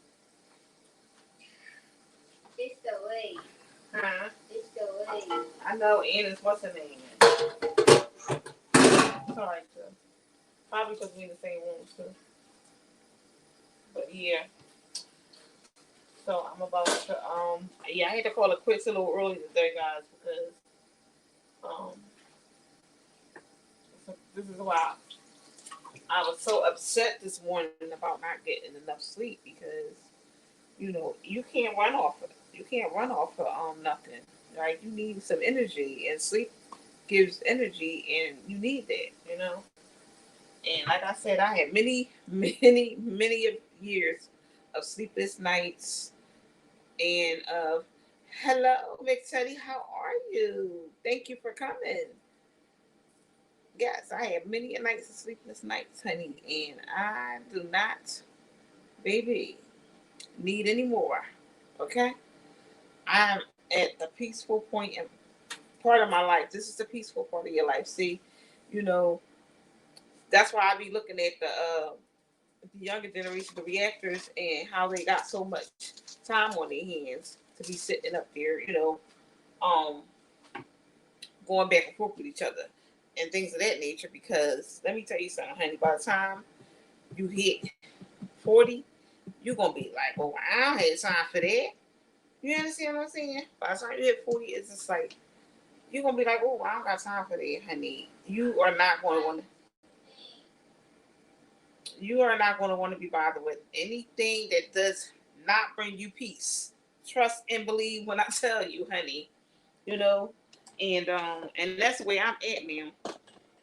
Speaker 2: It's the way.
Speaker 1: Huh?
Speaker 2: It's the way.
Speaker 1: I know, and it's what's her name? It's alright too. Probably because we in the same room too. But yeah. So I'm about to I had to call it quits a little early today, guys, because this is why I was so upset this morning about not getting enough sleep because you know you can't run off of nothing, right? You need some energy, and sleep gives energy, and you need that, you know. And like I said, I had many years of sleepless nights and of hello, Mick Teddy, how are you? Thank you for coming. Yes, I had many nights of sleepless nights, honey, and I do not, baby, need any more. Okay? I'm at the peaceful point in part of my life. This is the peaceful part of your life. See, you know, that's why I be looking at the younger generation, the reactors, and how they got so much time on their hands to be sitting up there, you know, um, going back and forth with each other and things of that nature. Because let me tell you something, honey, by the time you hit 40, you're gonna be like, oh, I don't have time for that. You understand what I'm saying? By the time you hit 40, it's just like you're gonna be like, oh, I don't got time for that, honey. You are not going to want to be bothered with anything that does not bring you peace. Trust and believe when I tell you, honey. You know, and that's the way I'm at now.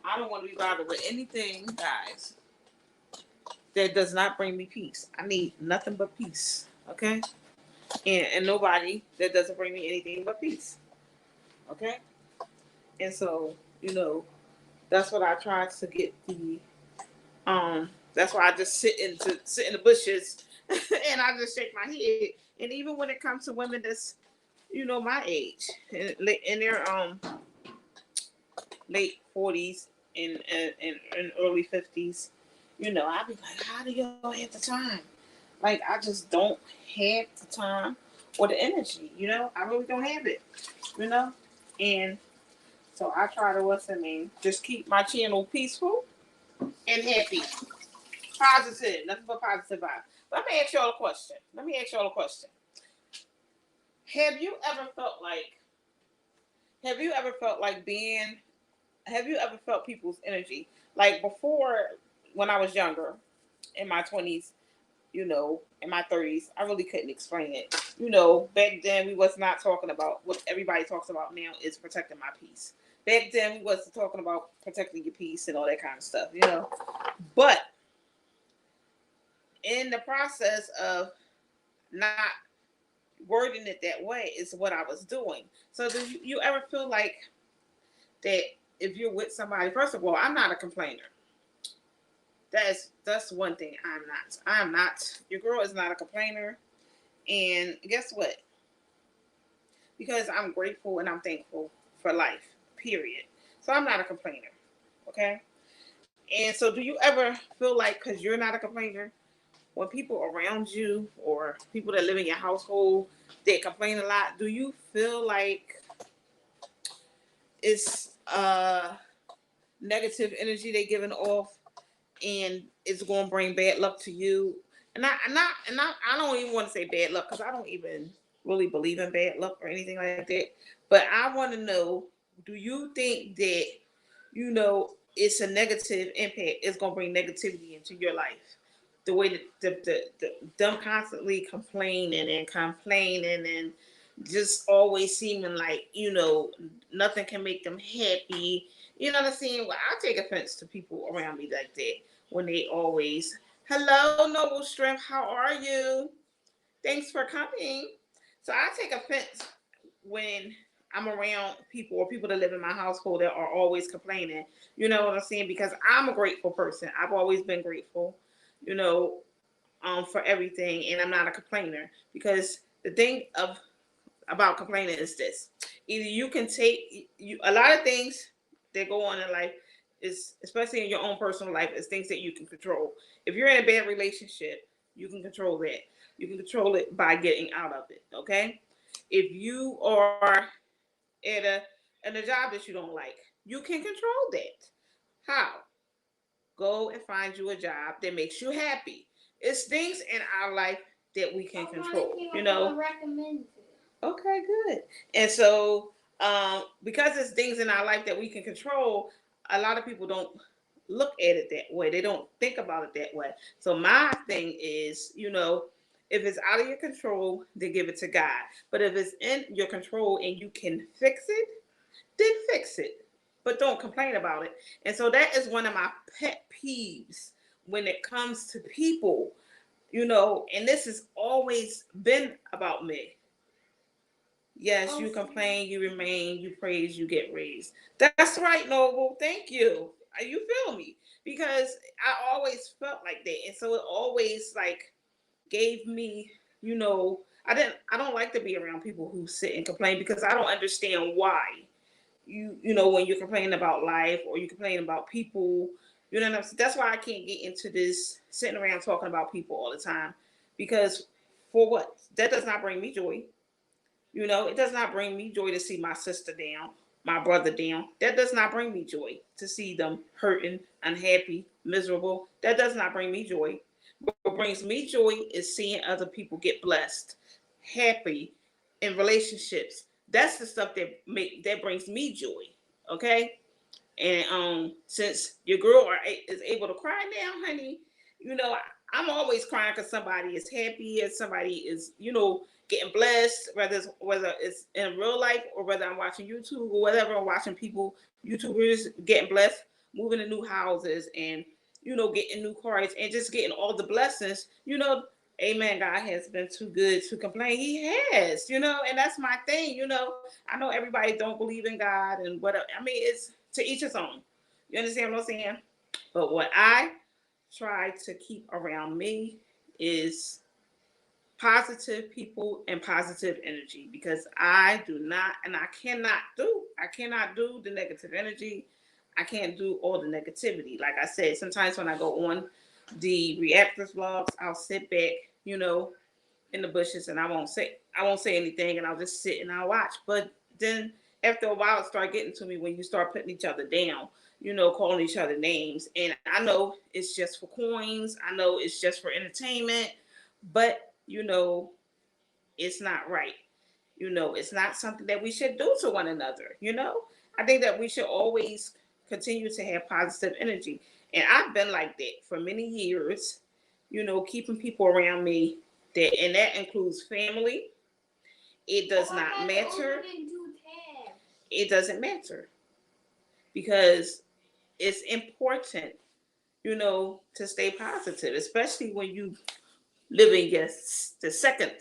Speaker 1: I don't want to be bothered with anything, guys, that does not bring me peace. I need nothing but peace. Okay? And nobody that doesn't bring me anything but peace. Okay? And so, you know, that's what I try to get the that's why I just sit in the bushes and I just shake my head. And even when it comes to women that's, you know, my age in their late 40s and early 50s, you know, I be like, how do y'all have the time? Like, I just don't have the time or the energy, you know? I really don't have it, you know? And so I try to, just keep my channel peaceful and happy. Positive, nothing but positive vibes. Let me ask y'all a question. Have you ever felt like, have you ever felt like being, have you ever felt people's energy? Like before, when I was younger, in my 20s, you know, in my 30s, I really couldn't explain it. you know, back then we was not talking about what everybody talks about now is protecting my peace. Back then we wasn't talking about protecting your peace and all that kind of stuff, you know. But in the process of not wording it that way is what I was doing. So do you ever feel like that if you're with somebody, first of all, I'm not a complainer. That's one thing I'm not. I'm not. Your girl is not a complainer. And guess what? Because I'm grateful and I'm thankful for life, period. So I'm not a complainer, okay? And so do you ever feel like, because you're not a complainer, when people around you or people that live in your household, they complain a lot, do you feel like it's negative energy they giving off and it's going to bring bad luck to you? And I don't even want to say bad luck because I don't even really believe in bad luck or anything like that. But I want to know, do you think that, you know, it's a negative impact? It's going to bring negativity into your life. The way that them constantly complaining and just always seeming like, you know, nothing can make them happy. You know what I'm saying? Well, I take offense to people around me like that when they always, hello, Noble Strength, how are you? Thanks for coming. So I take offense when I'm around people or people that live in my household that are always complaining. You know what I'm saying? Because I'm a grateful person. I've always been grateful, you know, for everything, and I'm not a complainer. Because the thing of about complaining is this: either you can take you a lot of things that go on in life is, especially in your own personal life, is things that you can control. If you're in a bad relationship, you can control that. You can control it by getting out of it. Okay. If you are at a job that you don't like, you can control that. How? Go and find you a job that makes you happy. It's things in our life that we can control. You know. Okay, good. And so, because it's things in our life that we can control, a lot of people don't look at it that way. They don't think about it that way. So my thing is, you know, if it's out of your control, then give it to God. But if it's in your control and you can fix it, then fix it. But don't complain about it. And so that is one of my pet peeves when it comes to people, you know, and this has always been about me. Yes, you complain, you remain, you praise, you get raised. That's right, Noble. Thank you. You feel me? Because I always felt like that. And so it always like gave me, you know, I don't like to be around people who sit and complain because I don't understand why. You know, when you're complaining about life or you complain about people, you know what I'm saying? That's why I can't get into this sitting around talking about people all the time. Because for what? That does not bring me joy. You know, it does not bring me joy to see my sister down, my brother down. That does not bring me joy to see them hurting, unhappy, miserable. That does not bring me joy. What brings me joy is seeing other people get blessed, happy in relationships. That's the stuff that brings me joy. Okay? And since your girl is able to cry now, honey, you know, I'm always crying because somebody is happy and somebody is, you know, getting blessed, whether it's in real life or whether I'm watching YouTube or whatever. I'm watching people, YouTubers getting blessed, moving to new houses and, you know, getting new cars and just getting all the blessings, you know. Amen. God has been too good to complain. He has, you know, and that's my thing. You know, I know everybody don't believe in God and whatever. I mean, it's to each his own. You understand what I'm saying? But what I try to keep around me is positive people and positive energy because I do not and I cannot do the negative energy. I can't do all the negativity. Like I said, sometimes when I go on the reactors vlogs, I'll sit back, you know, in the bushes and I won't say anything and I'll just sit and I'll watch. But then after a while it start getting to me when you start putting each other down, you know, calling each other names. And I know it's just for coins. I know it's just for entertainment, but you know, it's not right. You know, it's not something that we should do to one another, you know? I think that we should always continue to have positive energy. And I've been like that for many years, you know, keeping people around me that and that includes family. it does not matter. It doesn't matter because it's important, to stay positive, especially when you living the second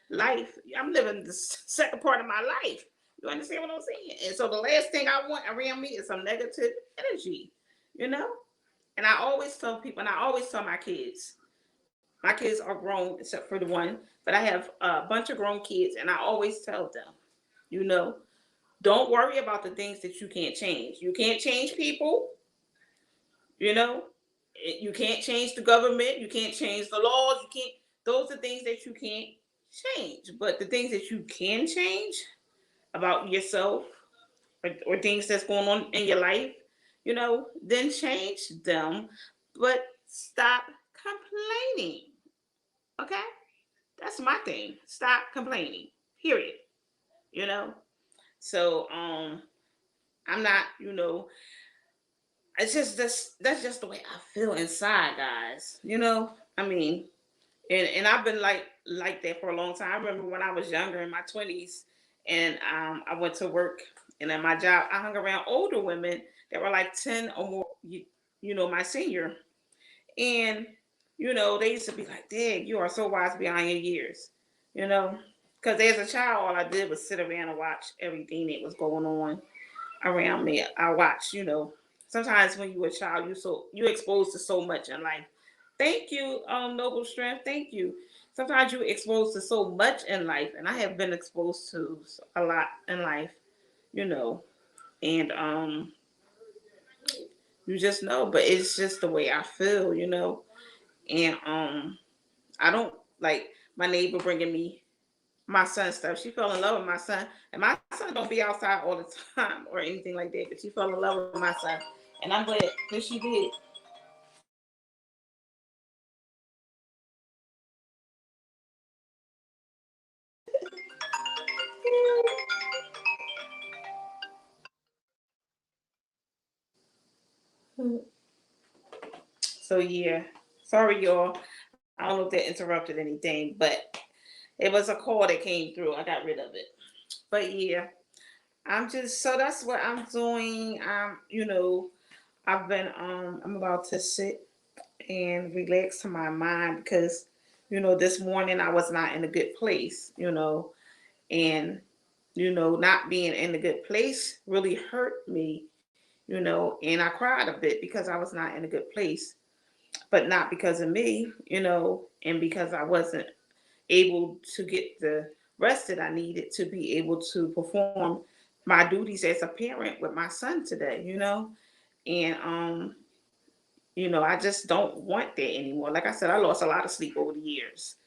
Speaker 1: life. I'm living the second part of my life. You understand what I'm saying? And so the last thing I want around me is some negative energy, you know? And I always tell people, and I always tell my kids are grown except for the one, but I have a bunch of grown kids, and I always tell them, you know, don't worry about the things that you can't change. You can't change people, you know, you can't change the government, you can't change the laws, you can't, those are things that you can't change. But the things that you can change about yourself, or things that's going on in your life, then change them, but stop complaining. Okay? That's my thing. Stop complaining. Period. You know? So I'm not, it's just that's just the way I feel inside, guys. I mean, and I've been like that for a long time. I remember when I was younger in my 20s, and I went to work, and at my job I hung around older women that were like 10 or more, my senior. And they used to be like, "Dad, you are so wise behind your years," you know. Because as a child, all I did was sit around and watch everything that was going on around me. I watched, sometimes when you're a child, you exposed to so much in life. Thank you, Noble Strength. Thank you. Sometimes you're exposed to so much in life, and I have been exposed to a lot in life, you know, and you just know. But it's just the way I feel, and I don't like my neighbor bringing me my son stuff. She fell in love with my son, and my son don't be outside all the time or anything like that. But she fell in love with my son, and I'm glad that she did. So yeah, sorry y'all. I don't know if that interrupted anything, but it was a call that came through. I got rid of it. But yeah, so that's what I'm doing. I'm about to sit and relax to my mind because this morning I was not in a good place, and not being in a good place really hurt me, and I cried a bit because I was not in a good place, but not because of me, and because I wasn't able to get the rest that I needed to be able to perform my duties as a parent with my son today, and I just don't want that anymore. Like I said, I lost a lot of sleep over the years.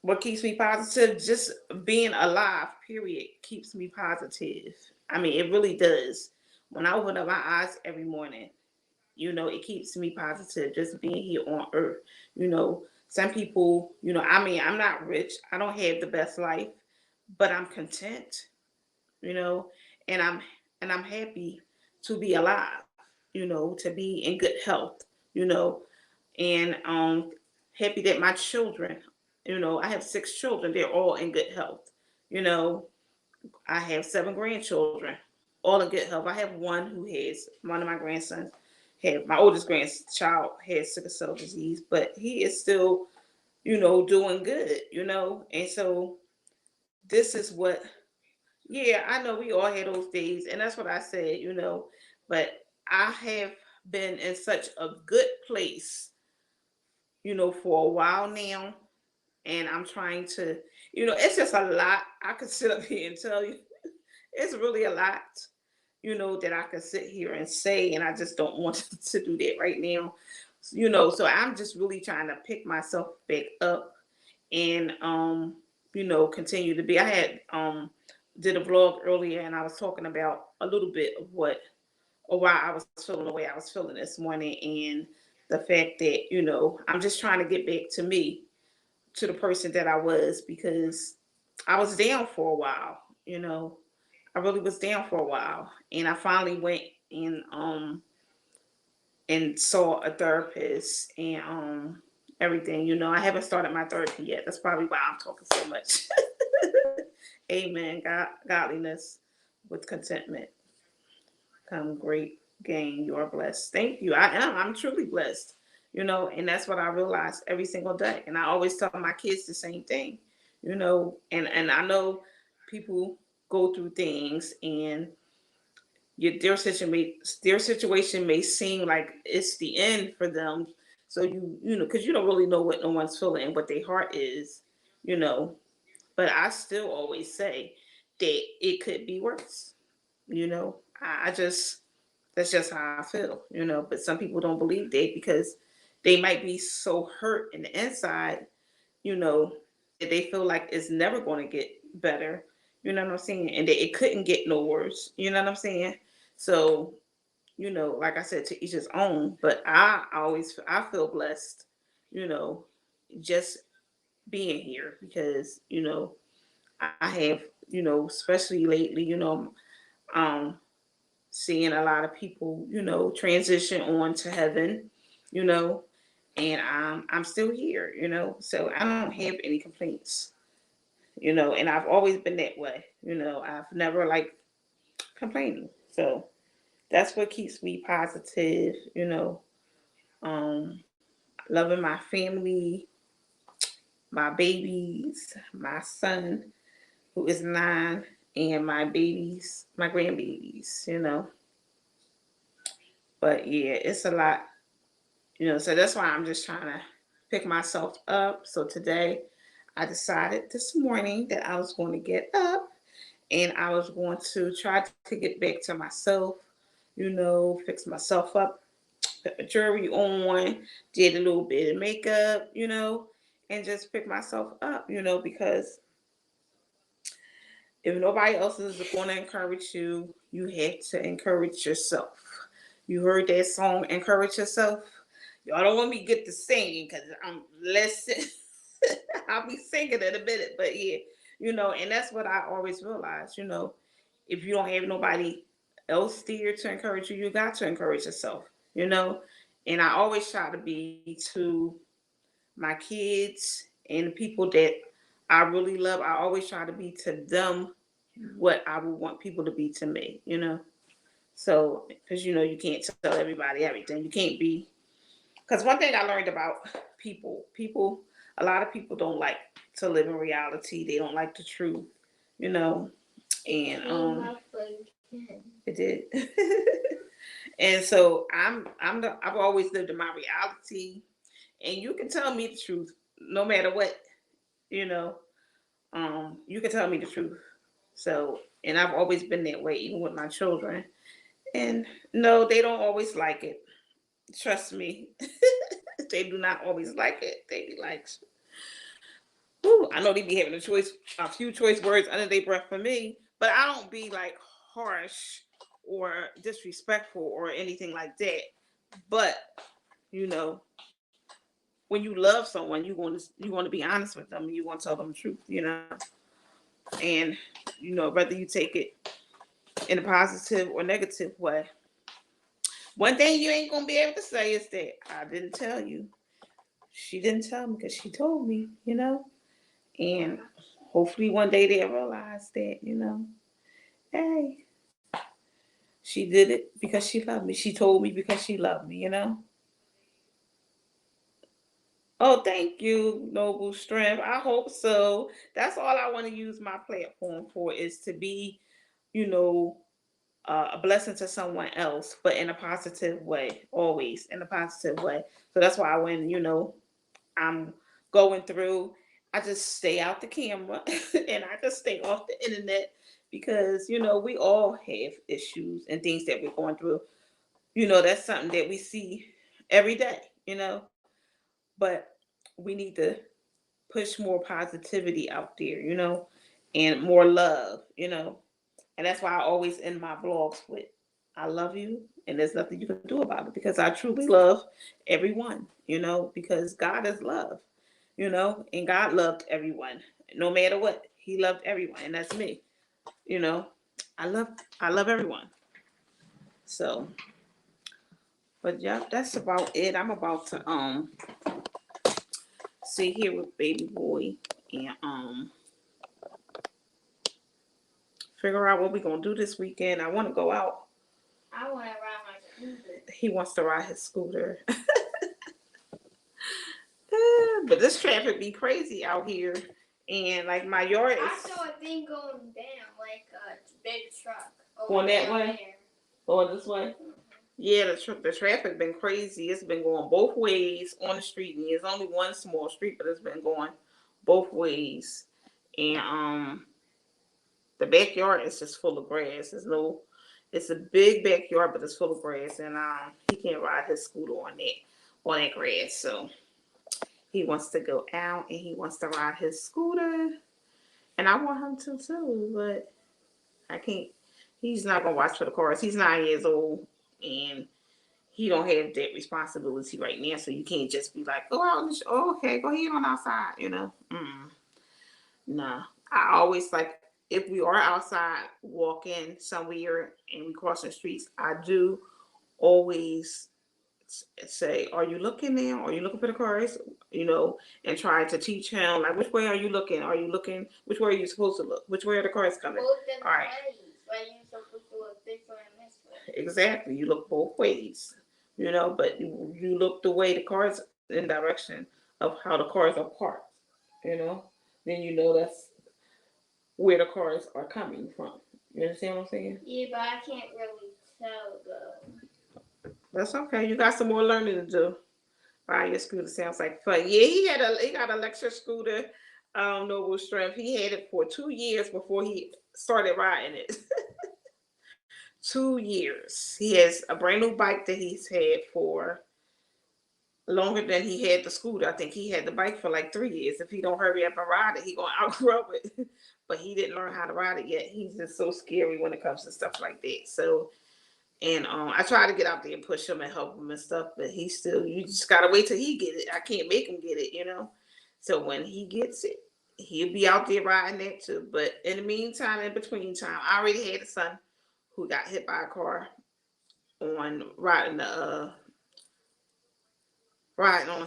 Speaker 1: What keeps me positive? Just being alive, period, keeps me positive. I mean, it really does. When I open up my eyes every morning, it keeps me positive just being here on earth. Some people, I mean, I'm not rich, I don't have the best life, but I'm content, you know, and I'm happy to be alive, to be in good health, you know, and happy that my children, I have 6 children, they're all in good health. You know, I have 7 grandchildren, all in good health. I have one of my grandsons had my oldest grandchild has sickle cell disease, but he is still, doing good, and so this is what, yeah, I know we all had those days, and that's what I said, but I have been in such a good place, for a while now, and I'm trying to, it's just a lot. I could sit up here and tell you, it's really a lot, that I could sit here and say, and I just don't want to do that right now. So I'm just really trying to pick myself back up and continue to be. I had did a vlog earlier and I was talking about a little bit of what or why I was feeling the way I was feeling this morning, and the fact that, I'm just trying to get back to me, to the person that I was, because I was down for a while, I really was down for a while, and I finally went and saw a therapist, and everything. You know, I haven't started my therapy yet. That's probably why I'm talking so much. Amen. Godliness with contentment come great gain. You are blessed. Thank you. I am. I'm truly blessed. You know, and that's what I realize every single day. And I always tell my kids the same thing. You know, and I know people go through things and their situation may seem like it's the end for them. So you know, because you don't really know what no one's feeling and what their heart is, you know. But I still always say that it could be worse. You know, I just that's just how I feel. You know, but some people don't believe that because they might be so hurt in the inside, you know, that they feel like it's never going to get better. You know what I'm saying? And that it couldn't get no worse. You know what I'm saying? So, you know, like I said, to each his own. But I feel blessed, you know, just being here because, you know, I have, you know, especially lately, you know, um, seeing a lot of people, you know, transition on to heaven, you know, and I'm still here, you know, so I don't have any complaints, you know, and I've always been that way, you know, I've never like complaining, so that's what keeps me positive, you know, um, loving my family, my babies, my son who is 9, and my babies, my grandbabies, you know, but yeah, it's a lot. You know, so that's why I'm just trying to pick myself up. So today I decided this morning that I was going to get up and I was going to try to get back to myself, you know, fix myself up, put my jewelry on, did a little bit of makeup, you know, and just pick myself up, you know, because if nobody else is going to encourage you, you have to encourage yourself. You heard that song, Encourage Yourself? Y'all don't want me to get to singing because I'm listen. I'll be singing in a minute, but yeah, you know, and that's what I always realize. You know, if you don't have nobody else there to encourage you, you got to encourage yourself. You know, and I always try to be to my kids and the people that I really love. I always try to be to them what I would want people to be to me. You know, so because you know you can't tell everybody everything. You can't be because one thing I learned about people, a lot of people don't like to live in reality. They don't like the truth, you know. And it did. And so I've always lived in my reality, and you can tell me the truth no matter what, you know. You can tell me the truth. So, and I've always been that way, even with my children. And no, they don't always like it. Trust me. They do not always like it. They be like, "Ooh, I know they be having a few choice words under their breath for me, but I don't be like harsh or disrespectful or anything like that. But you know, when you love someone, you want to be honest with them. And you want to tell them the truth. You know, and you know whether you take it in a positive or negative way. One thing you ain't gonna be able to say is that I didn't tell you. She didn't tell me because she told me. You know. And hopefully one day they'll realize that, you know, hey, she did it because she loved me. She told me because she loved me, you know? Oh, thank you, Noble Strength. I hope so. That's all I want to use my platform for is to be, you know, a blessing to someone else, but in a positive way, always in a positive way. So that's why when, you know, I'm going through, I just stay out the camera and I just stay off the internet because, you know, we all have issues and things that we're going through. You know, that's something that we see every day, you know, but we need to push more positivity out there, you know, and more love, you know. And that's why I always end my vlogs with, I love you and there's nothing you can do about it because I truly love everyone, you know, because God is love, you know, and God loved everyone. No matter what, he loved everyone, and that's me. You know, I love I love everyone. So, but yeah, that's about it. I'm about to stay here with baby boy and figure out what we're gonna do this weekend. I want to go out.
Speaker 2: I want to ride my scooter.
Speaker 1: He wants to ride his scooter. But this traffic be crazy out here, and like my yard is.
Speaker 2: I saw a thing going down, like a big truck.
Speaker 1: Going that way?
Speaker 2: There.
Speaker 1: Going this way? Yeah, the traffic been crazy. It's been going both ways on the street. And it's only one small street, but it's been going both ways. And the backyard is just full of grass. It's a big backyard, but it's full of grass, and he can't ride his scooter on that grass. So he wants to go out and he wants to ride his scooter, and I want him to too, but I can't. He's not gonna watch for the cars. He's 9 years old, and he don't have that responsibility right now. So you can't just be like, "Go out, okay, go ahead on outside," you know. Nah, I always like, if we are outside walking somewhere and we cross the streets, I do always say, "Are you looking now? Are you looking for the cars?" You know, and try to teach him, like, which way are you looking? Are you looking? Which way are you supposed to look? Which way are the cars coming?
Speaker 2: Both
Speaker 1: All right.
Speaker 2: ways. Why you supposed to look this way and this way?
Speaker 1: Exactly. You look both ways. You know, but you look the way the cars in direction of how the cars are parked. You know, then you know that's where the cars are coming from. You understand what I'm saying?
Speaker 2: Yeah, but I can't really tell though.
Speaker 1: That's okay. You got some more learning to do. Riding your scooter sounds like fun. Yeah, he got an electric scooter, Noble Strength. He had it for 2 years before he started riding it. 2 years. He has a brand new bike that he's had for longer than he had the scooter. I think he had the bike for like 3 years. If he don't hurry up and ride it, he gonna outgrow it. But he didn't learn how to ride it yet. He's just so scary when it comes to stuff like that. So, and I try to get out there and push him and help him and stuff, but you just gotta wait till he get it. I can't make him get it, you know. So when he gets it, he'll be out there riding that too. But in the meantime, in between time, I already had a son who got hit by a car on riding on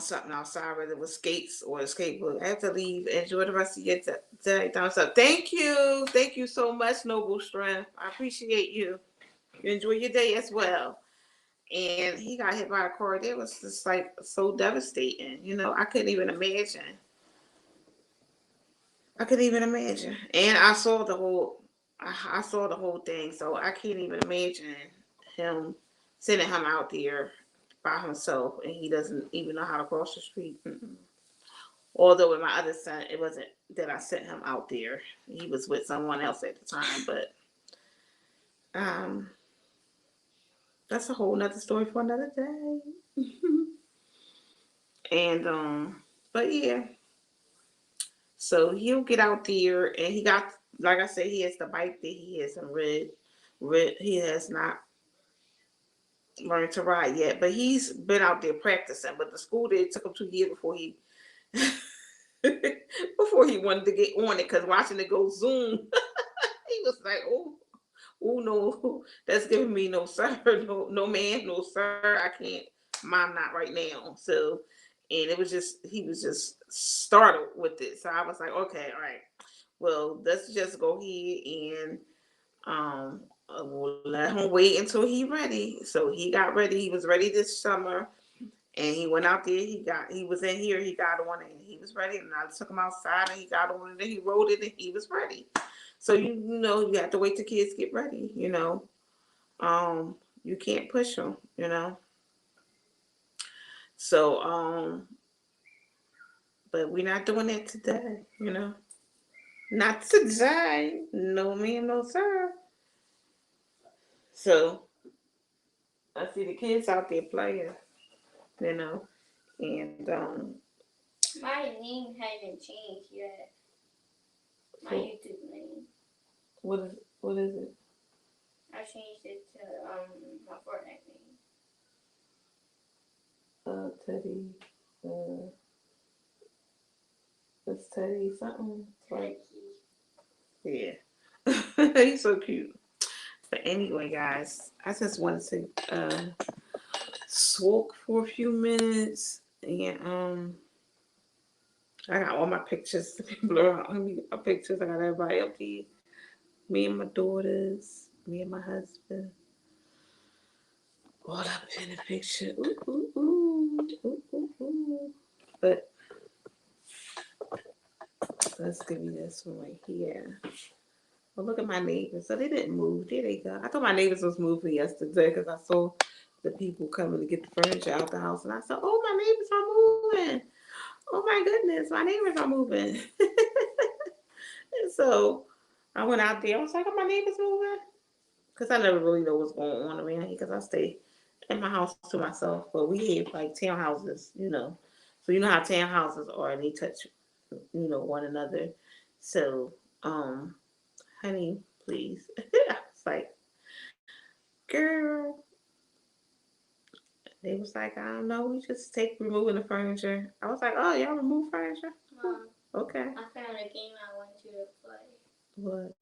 Speaker 1: something outside, whether it was skates or a skateboard. I have to leave. Enjoy the rest of your day. Thumbs up. Thank you. Thank you so much, Noble Strength. I appreciate you. You enjoy your day as well. And he got hit by a car. That was just like so devastating. You know, I couldn't even imagine. And I saw the whole thing. So I can't even imagine him sending him out there by himself, and he doesn't even know how to cross the street. Although with my other son, it wasn't that I sent him out there. He was with someone else at the time, but that's a whole nother story for another day. And but yeah. So he'll get out there, and he got, like I said, he has the bike that he hasn't rid. He has not learned to ride yet, but he's been out there practicing. But the school it took him 2 years before he wanted to get on it, because watching it go zoom, he was like, "Oh no, that's giving me no sir, no man, no sir, I can't. Mom, not right now." So, and he was just startled with it. So I was like, "Okay, all right, well, let's just go ahead and we'll let him wait until he's ready." So he got ready. He was ready this summer, and he went out there. He was in here. He got on it, and he was ready. And I took him outside, and he got on it, and he rode it, and he was ready. So you know, you have to wait till kids get ready. You know, you can't push them. You know. So but we're not doing that today. You know, not today. No ma'am, no sir. So I see the kids out there playing. You know, and
Speaker 2: My name hasn't changed yet. My YouTube name.
Speaker 1: What is it?
Speaker 2: I changed it to my Fortnite name.
Speaker 1: Teddy. It's Teddy something.
Speaker 2: Teddy.
Speaker 1: Yeah. He's so cute. But anyway, guys, I just wanted to sulk for a few minutes and I got all my pictures. Blur out my pictures. I got everybody up here. Me and my daughters. Me and my husband. All up in the picture. Ooh, ooh, ooh. Ooh, ooh, ooh. But let's give you this one right here. Well, look at my neighbors. So they didn't move. There they go. I thought my neighbors was moving yesterday because I saw the people coming to get the furniture out the house. And I said, oh, my neighbors are moving. Oh, my goodness. My neighbors are moving. And so I went out there. I was like, are my neighbors moving? Because I never really know what's going on around here because I stay in my house to myself. But we have like townhouses, you know. So you know how townhouses are. They touch, you know, one another. So, honey, please. I was like, girl. They was like, I don't know. We just take removing the furniture. I was like, oh, y'all remove furniture? Okay.
Speaker 2: I found a game I want you to play.
Speaker 1: What?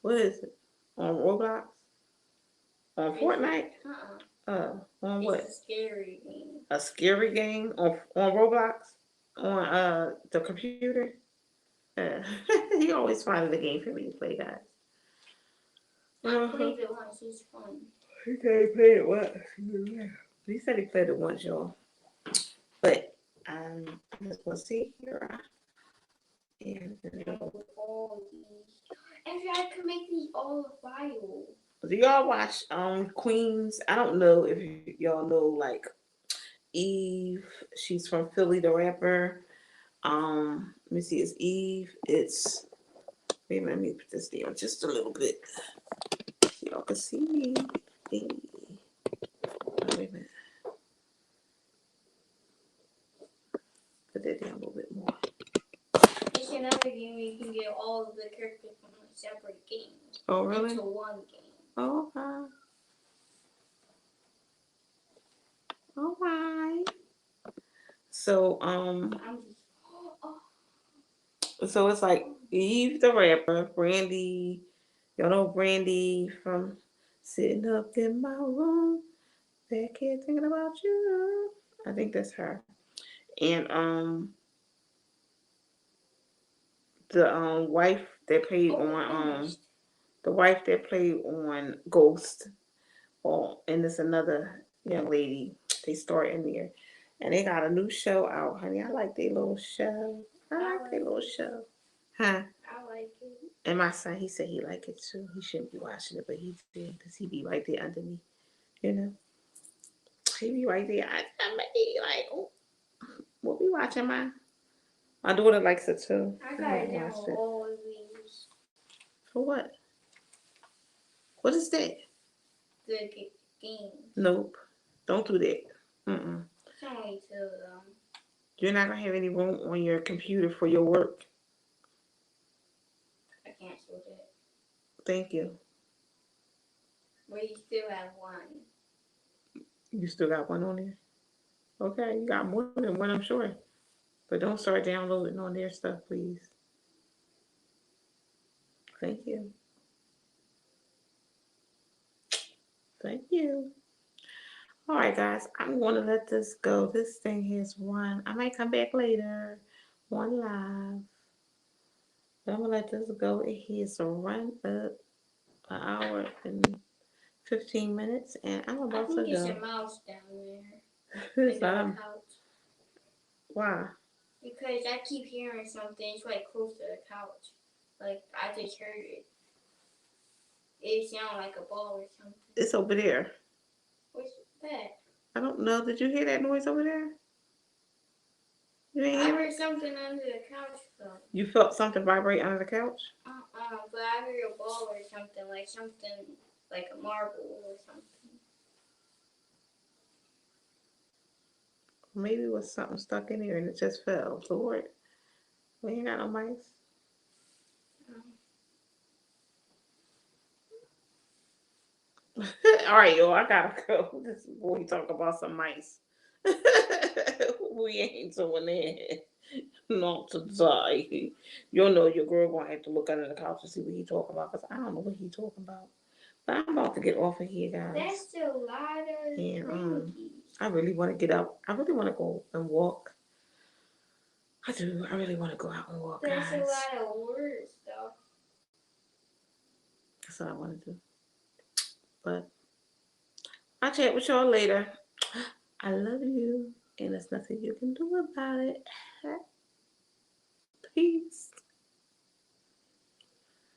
Speaker 1: What is it? On Roblox? On Fortnite? On what?
Speaker 2: It's a scary game.
Speaker 1: A scary game on Roblox? On the computer? Uh, he always finds a game for me to play, guys.
Speaker 2: I played it once. It's fun.
Speaker 1: He said he played it once. He said he played it once, y'all. But I'm just gonna see here. And
Speaker 2: all these. Actually, I could make these all a file.
Speaker 1: do y'all watch Queens? I don't know if y'all know like Eve. She's from Philly, the rapper. Let me see, it's Eve. It's wait a minute, let me put this down just a little bit. So y'all can see me. Hey. Wait a minute. Put that down a little bit more.
Speaker 2: It's another game where you can get all of the characters from a separate game.
Speaker 1: Oh really?
Speaker 2: Into one game.
Speaker 1: Oh, okay. All right. So so it's like Eve the rapper, Brandy. Y'all know Brandy from Sitting Up in My Room, That Kid Thinking About You. I think that's her. And the wife that played on the wife that played on Ghost. And there's another young lady. They start in there. And they got a new show out, honey. I like their little show. I like their little show. Huh?
Speaker 2: I like it.
Speaker 1: And my son, he said he liked it too. He shouldn't be watching it, but he did because he be right there under me. You know? He be right there. I be like, oh, we'll be watching my daughter likes it too.
Speaker 2: I gotta download all of these.
Speaker 1: For what? What is that?
Speaker 2: The game.
Speaker 1: Nope. Don't do that. Mm-mm.
Speaker 2: It's only two of them.
Speaker 1: You're not gonna have any room on your computer for your work.
Speaker 2: I canceled it.
Speaker 1: Thank you.
Speaker 2: But you still have one.
Speaker 1: You still got one on there? Okay, you got more than one, I'm sure. But don't start downloading on their stuff, please. Thank you. Thank you. All right, guys, I'm going to let this go. This thing has run. I might come back later, one live. But I'm going to let this go. It has run up an hour and 15 minutes, and I'm about to go.
Speaker 2: I think it's a mouse down there.
Speaker 1: It's not. Why?
Speaker 2: Because I keep hearing something. It's like close to the couch. Like I just heard it. It sounded like a ball or something.
Speaker 1: It's over there.
Speaker 2: What's that?
Speaker 1: I don't know. Did you hear that noise over there? You didn't
Speaker 2: I
Speaker 1: hear
Speaker 2: heard
Speaker 1: it?
Speaker 2: something under the couch though.
Speaker 1: You felt something vibrate under the couch?
Speaker 2: But I heard a ball or something like a marble or something.
Speaker 1: Maybe it was something stuck in here and it just fell. Lord, we ain't got no mice. All right, y'all, I gotta go. This boy talk about some mice. We ain't doing that. Not to die. You'll know your girl gonna have to look under the couch to see what he talking about because I don't know what he talking about. But I'm about to get off of here, guys.
Speaker 2: That's a lot of
Speaker 1: and I really want to get up. I really want to go and walk. I do. I really want to go out and walk,
Speaker 2: There's
Speaker 1: guys.
Speaker 2: a lot of words, though.
Speaker 1: That's what I want to do. But I'll chat with y'all later. I love you, and there's nothing you can do about it. Peace.